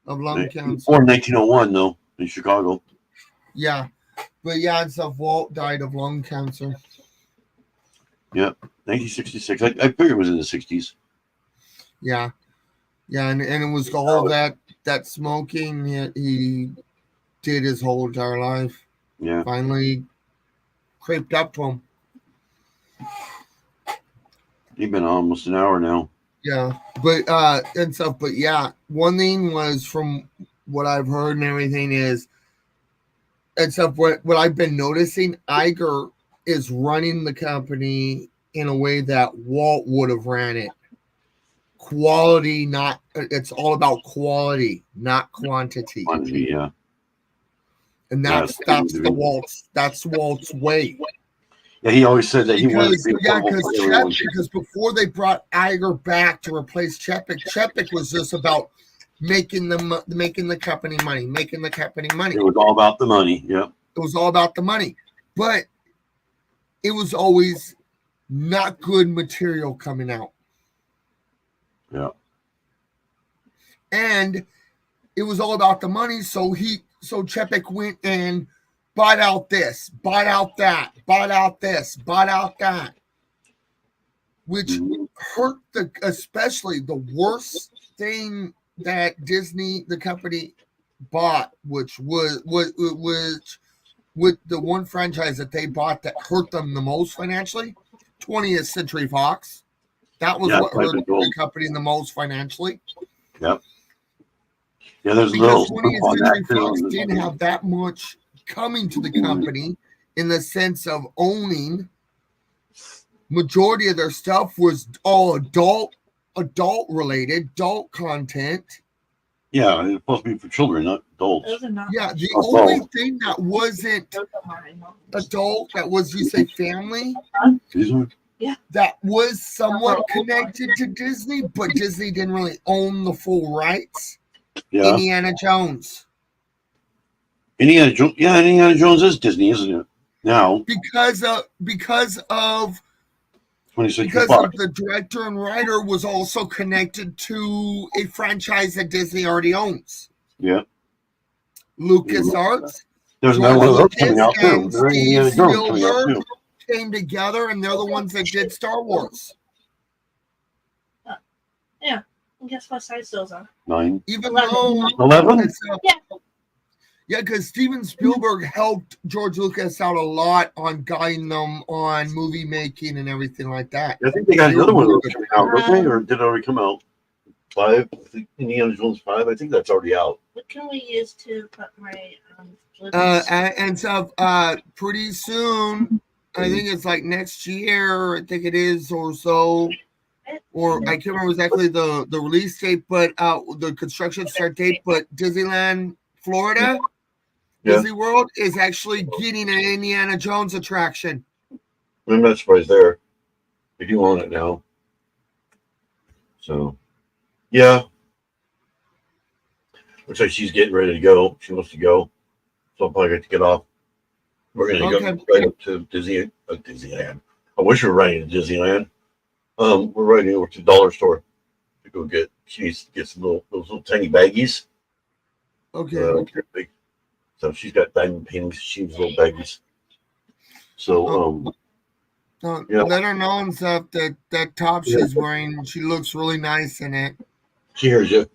Of lung cancer. Born 1901, though, in Chicago. Yeah. But yeah, it's Walt died of lung cancer. Yep, 1966. I figured it was in the 60s. Yeah. Yeah, and it was all that smoking he did his whole entire life. Yeah. Finally creeped up to him. He's been almost an hour now. Yeah. But and stuff, but yeah, one thing was from what I've heard and everything is and stuff what I've been noticing, Iger is running the company in a way that Walt would have ran it. Quality, not it's all about quality, not quantity. Quantity, yeah. And that's Walt's way. Yeah, he always said that he wanted to be because before they brought Iger back to replace Chepik was just about making the company money, making the company money. It was all about the money. Yeah. It was all about the money, but it was always not good material coming out. Yeah. And it was all about the money. So Chepik went and bought out this, bought out that, bought out this, bought out that, which hurt especially the worst thing that Disney, the company, bought, which was with the one franchise that they bought that hurt them the most financially, 20th Century Fox. That was what hurt the company the most financially. Yep. Yeah, there's because 20th Century Fox didn't have that much coming to the company in the sense of owning. Majority of their stuff was all adult related, adult content. Yeah, it's supposed to be for children, not adults. Yeah, the only thing that wasn't adult, that was, you say, family, that was somewhat connected to Disney, but Disney didn't really own the full rights. Yeah. Indiana Jones. Indiana Jones is Disney, isn't it? Now. Because of the director and writer was also connected to a franchise that Disney already owns. Yeah. LucasArts. There's no one of those coming out too. Steve Spielberg came together, and they're the ones that did Star Wars. Yeah. And guess what size those are? 9. Even 11? Yeah, because Steven Spielberg helped George Lucas out a lot on guiding them on movie making and everything like that. I think they got another one coming out, don't they? Or did it already come out? 5? I think Indiana Jones 5. I think that's already out. What can we use to put my and so pretty soon, I think it's like next year, I think it is or so. Or I can't remember exactly the release date, but the construction start date. But Disneyland, Florida, Disney World is actually getting an Indiana Jones attraction. I'm not surprised there. They do own it now. So, yeah. Looks like she's getting ready to go. She wants to go. So I'll probably get to get off. We're going to go right up to Disneyland. I wish we were riding to Disneyland. We're riding over to the dollar store to go get. She needs to get some those little tiny baggies. Okay. So she's got diamond paintings. She needs little baggies. So let her know and stuff that top she's wearing. She looks really nice in it. She hears you.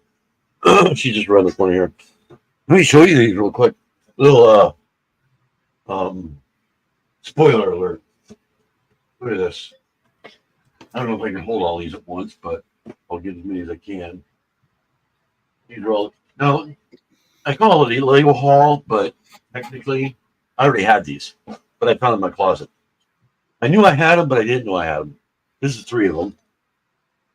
She just around the corner here. Let me show you these real quick. Little spoiler alert. Look at this. I don't know if I can hold all these at once, but I'll get as many as I can. These are all now. I call it a Lego haul, but technically, I already had these, but I found them in my closet. I knew I had them, but I didn't know I had them. This is 3 of them.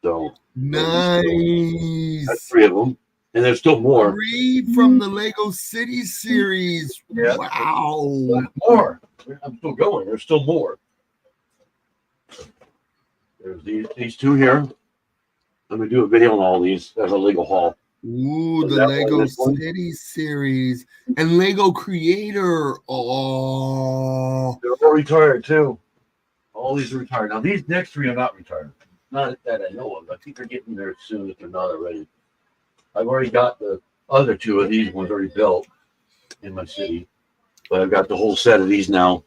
So nice. That's 3 of them, and there's still more. 3 from the Lego City series. Yeah. Wow. More. I'm still going. There's still more. There's these 2 here. I'm gonna do a video on all these as a Lego haul. Ooh, the Lego City series and Lego Creator. Oh, they're retired too. All these are retired. Now these next three are not retired. Not that I know of. I think they're getting there soon if they're not already. I've already got the other two of these ones already built in my city. But I've got the whole set of these now.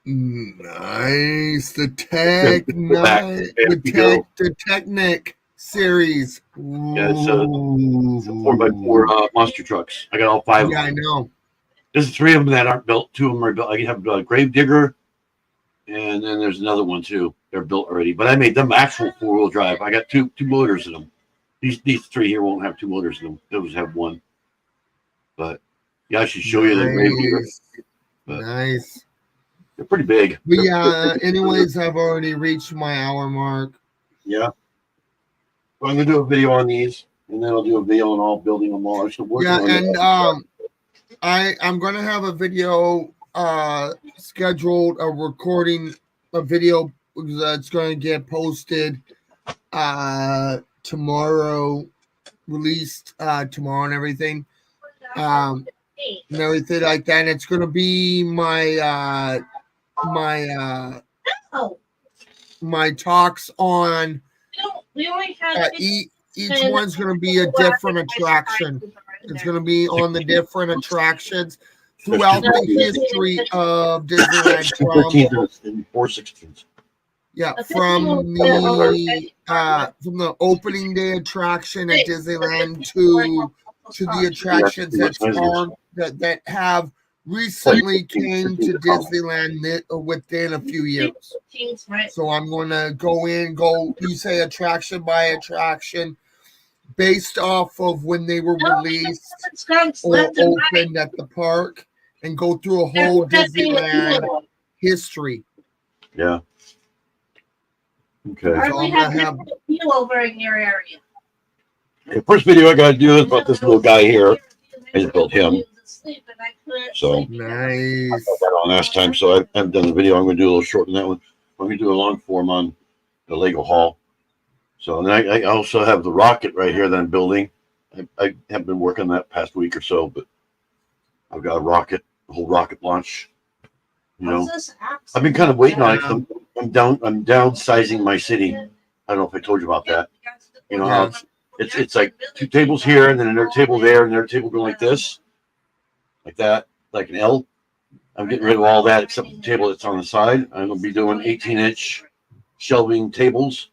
Nice. The Technic series. Yeah, it's a 4x4 monster trucks. I got all five of Yeah, I them. know. There's three of them that aren't built. Two of them are built. I have a Grave Digger, and then there's another one too. They're built already, but I made them actual 4-wheel drive. I got two motors in them. These three here won't have two motors in them. Those have one. But yeah, I should show you the Grave Digger. But Nice. they're pretty big. But yeah, anyways, I've already reached my hour mark. Yeah. Well, I'm gonna do a video on these, and then I'll do a video on all building them all. Yeah, and I'm gonna have a video scheduled, a video that's gonna get posted tomorrow, released tomorrow and everything. And everything like that. And it's gonna be my my talks on We only had each one's gonna be a different attraction. It's gonna be on the different attractions throughout the history of Disneyland. 13 and 4/16. Yeah, from the opening day attraction at Disneyland to the attractions that have recently came to Disneyland within a few years. So I'm going to you say attraction by attraction based off of when they were released or opened at the park and go through a whole Disneyland history. Yeah. Okay. So we have you over in your area. The first video I got to do is about this little guy here. I just built him. So nice. I got that on last time, so I haven't done the video. I'm going to do a little short on that one. Let me do a long form on the Lego Hall. So and I also have the rocket right here that I'm building. I haven't been working that past week or so, but I've got a rocket, the whole rocket launch. You know, I've been kind of waiting on it. I'm downsizing my city. I don't know if I told you about that. You know how it's like two tables here and then another table there and another table going like this, like that, like an L. I'm getting rid of all that except the table that's on the side. I'm going to be doing 18-inch shelving tables,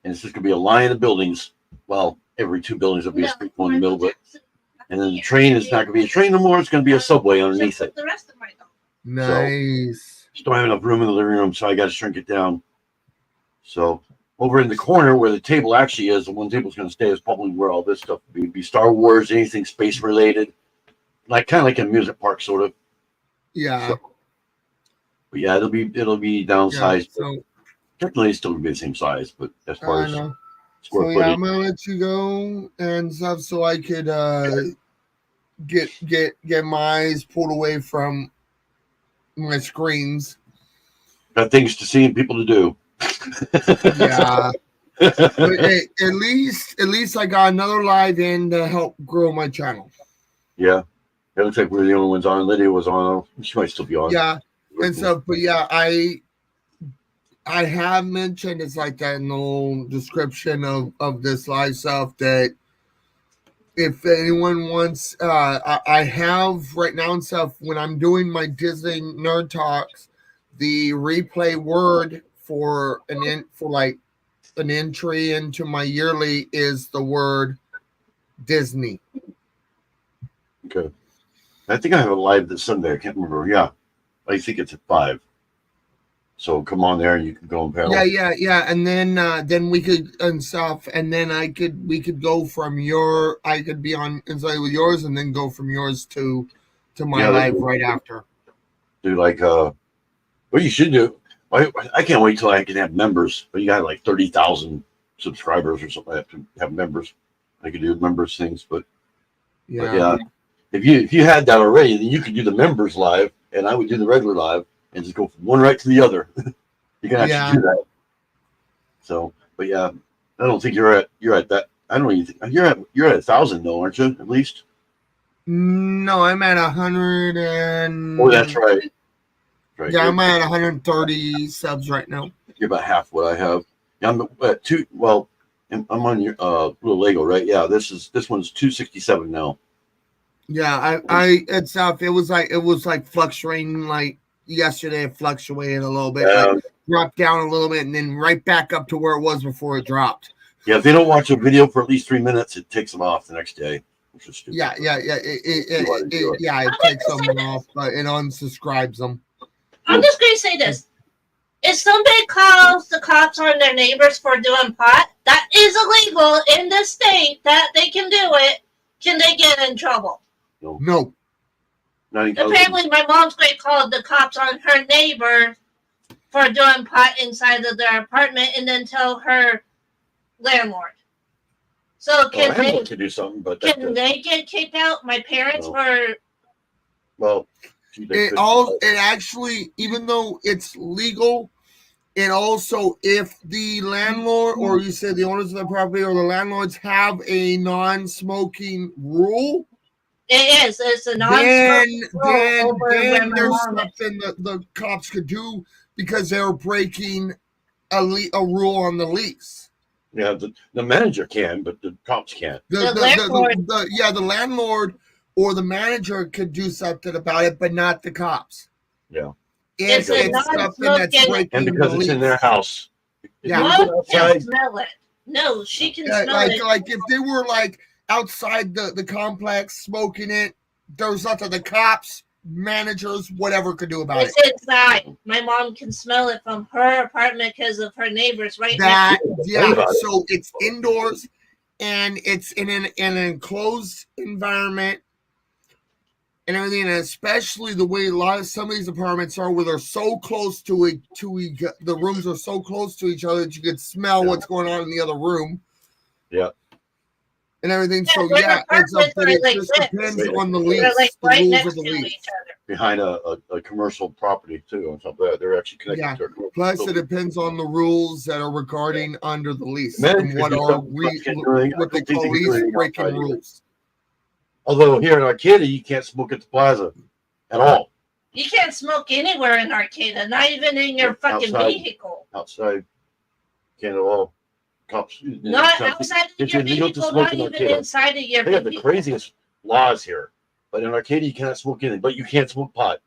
and it's just going to be a line of buildings. Well, every two buildings will be a street one in the middle, but and then the train is not going to be a train no more. It's going to be a subway underneath it. Nice. Just don't have enough room in the living room, so I got to shrink it down. So over in the corner where the table actually is, the one table's going to stay is probably where all this stuff will be Star Wars, anything space related, like kind of like a music park sort of. Yeah. So, but yeah, it'll be downsized. Yeah, so technically, it's still gonna be the same size, but as far as square footage. Yeah, I'm gonna let you go and stuff so I could get my eyes pulled away from my screens. Got things to see and people to do. Yeah. But hey, at least I got another live in to help grow my channel. Yeah. It looks like we're the only ones on. Lydia was on. She might still be on. Yeah. And so, but yeah, I have mentioned it's like that in the whole description of this live stuff that if anyone wants, I have right now and stuff when I'm doing my Disney Nerd Talks, the replay word for an entry into my yearly is the word Disney. Okay. I think I have a live this Sunday. I can't remember. Yeah. I think it's at 5. So come on there and you can go and panel. Yeah. And then we could and stuff, and then we could go from I could be on inside with yours, and then go from yours to my live right after. Do like what you should do. I can't wait till I can have members. But you got like 30,000 subscribers or something. I have to have members. I could do members things, but yeah. If you had that already, then you could do the members live, and I would do the regular live, and just go from one right to the other. You can actually do that. So, but yeah, I don't think you're at that. I don't even think you're at 1,000 though, aren't you? At least. No, I'm at 100 and. Oh, that's right. Right. Yeah, I'm at 130 subs right now. You're about half what I have. I'm at two. Well, I'm on your little Lego, right? Yeah, this one's 267 now. Yeah, it's up. It was like fluctuating. Like yesterday, it fluctuated a little bit, like dropped down a little bit, and then right back up to where it was before it dropped. Yeah, if they don't watch a video for at least 3 minutes, it takes them off the next day, which is stupid. Yeah. It takes them off, but it unsubscribes them. I'm just going to say this. If somebody calls the cops on their neighbors for doing pot, that is illegal in the state that they can do it. Can they get in trouble? No. Not in Apparently, my mom's going to call the cops on her neighbor for doing pot inside of their apartment and then tell her landlord. So can they do something, but they get kicked out? My parents were. Well, it actually, even though it's legal, and also if the landlord or you say the owners of the property or the landlords have a non-smoking rule, It is. It's a then then there's something that the cops could do because they're breaking a rule on the lease. Yeah, the manager can, but the cops can't. The landlord or the manager could do something about it, but not the cops. Yeah. It's something that's breaking and because the it's in their house. Yeah. Mom can smell it. No, she can smell it. Like if they were like outside the complex smoking it, there's nothing the cops, managers, whatever could do about it. It's inside. My mom can smell it from her apartment because of her neighbors right now. So it's indoors and it's in an enclosed environment and everything, and especially the way some of these apartments are where they're so close to the rooms are so close to each other that you could smell what's going on in the other room. Yeah. And everything. So it just depends on the lease, the rules of the lease. Behind a commercial property too. On top of that, they're actually connected to a Plus, it depends on the rules that are regarding under the lease and what they call lease breaking rules. Although here in Arcadia, you can't smoke at the plaza at all. You can't smoke anywhere in Arcadia, not even in your fucking vehicle. Outside, can't at all. Cops. Not outside of your vehicle, not even inside of your vehicle. They have the craziest laws here. But in Arcadia, you cannot smoke anything. But you can't smoke pot.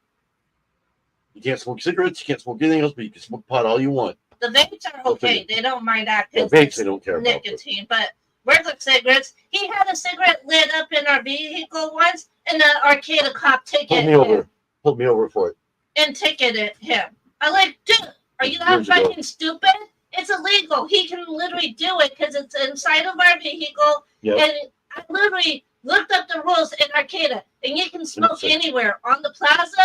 You can't smoke cigarettes. You can't smoke anything else, but you can smoke pot all you want. The vapes are okay. They don't mind that because vapes they don't care nicotine. But regular cigarettes, he had a cigarette lit up in our vehicle once, and the Arcadia cop ticketed him. Pulled me over for it. And ticketed him. I'm like, dude, are you not fucking stupid? It's illegal. He can literally do it because it's inside of our vehicle. Yep. And I literally looked up the rules in Arcadia, and you can smoke anywhere on the plaza,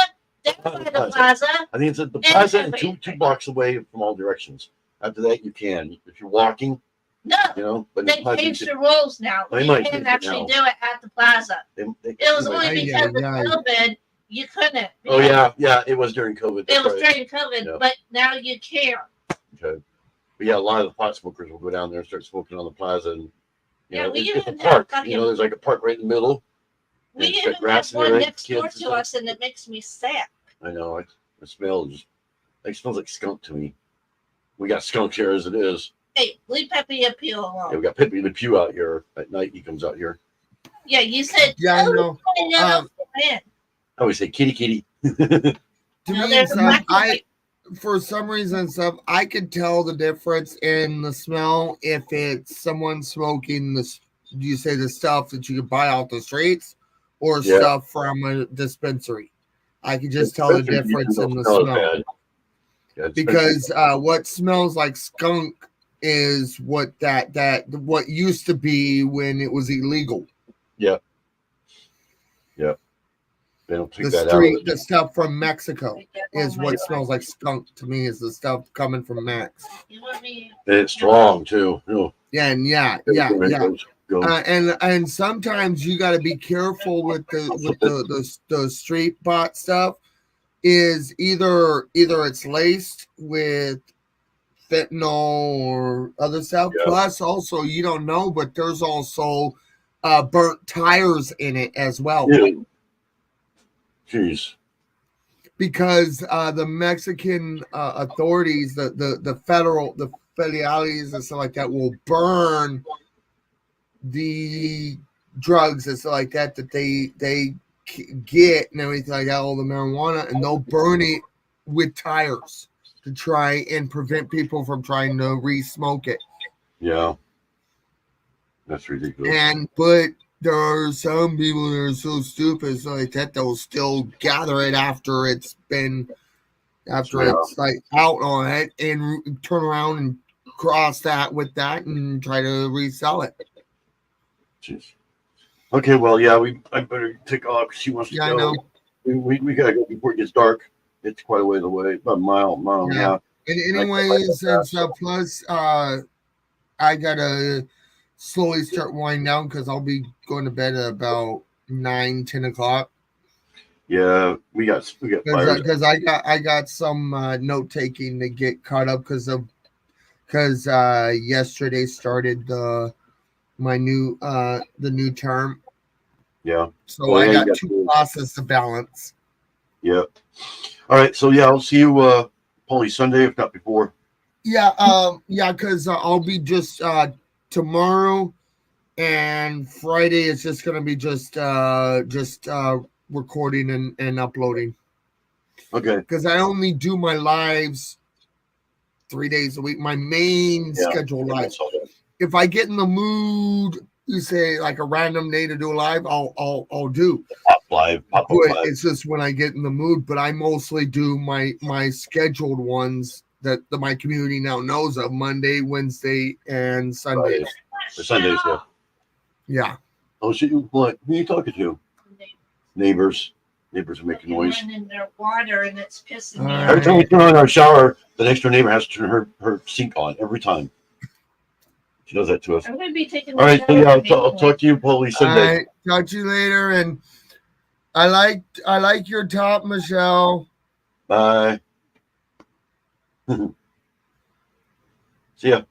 down by the plaza. I think it's at the plaza and two blocks away from all directions. After that, you can. If you're walking, but they changed the rules now. You can actually do it at the plaza. It was only because of COVID you couldn't. Oh yeah, it was during COVID. It was during COVID, but now you can. Okay, but yeah, a lot of the pot smokers will go down there and start smoking on the plaza and. It's a park. There's like a park right in the middle. We even have one next door to us, and it makes me sad. I know. The smell smells like skunk to me. We got skunk here as it is. Hey, leave Pepe Le Pew alone. Yeah, we got Pepe Le Pew out here at night. He comes out here. Yeah, you said. Yeah, I know. I always say kitty. To me, for some reason, I could tell the difference in the smell if it's someone smoking the stuff that you could buy off the streets or stuff from a dispensary. I could just tell the difference in the smell. Yeah, because what smells like skunk is what what used to be when it was illegal. Yeah. They don't take that out. The stuff from Mexico is what smells like skunk to me. Is the stuff coming from Mex. It's strong too. Yeah. And sometimes you got to be careful with the street bot stuff. Is either it's laced with fentanyl or other stuff. Yeah. Plus, also you don't know, but there's also burnt tires in it as well. Yeah. Jeez. because the Mexican authorities, the federalities and stuff like that will burn the drugs and stuff like that they get and everything like that, all the marijuana, and they'll burn it with tires to try and prevent people from trying to re-smoke it. Yeah. That's ridiculous. But there are some people that are so stupid, so like that, they'll still gather it after it's like out on it and turn around and cross that with that and try to resell it. Jeez. Okay, well, yeah, I better take off because she wants to go. I know. We gotta go before it gets dark. It's quite a ways away, about a mile and a half. And anyways, and so plus, I gotta slowly start winding down because I'll be going to bed at about 9-10 o'clock. Yeah, we got fires. Because I got some note taking to get caught up because yesterday started the new term. Yeah. So I got 2 classes to balance. Yeah. All right. So yeah, I'll see you probably Sunday, if not before. Yeah. Because I'll be just tomorrow and Friday is just gonna be just recording and uploading. Okay. Because I only do my lives 3 days a week. My main schedule live. If I get in the mood, you say like a random day to do a live, I'll do pop live. It's just when I get in the mood. But I mostly do my scheduled ones that my community now knows of: Monday, Wednesday, and Sundays. Right. The Sundays, yeah. Yeah. Oh, what? Who are you talking to? Neighbors. Neighbors are making noise. In their water and it's pissing me off. Every time we turn on our shower, the next door neighbor has to turn her sink on every time. She does that to us. I'm going to be taking. All right, so yeah, I'll talk to you probably Sunday. All right, talk to you later. And I like your top, Michelle. Bye. See ya.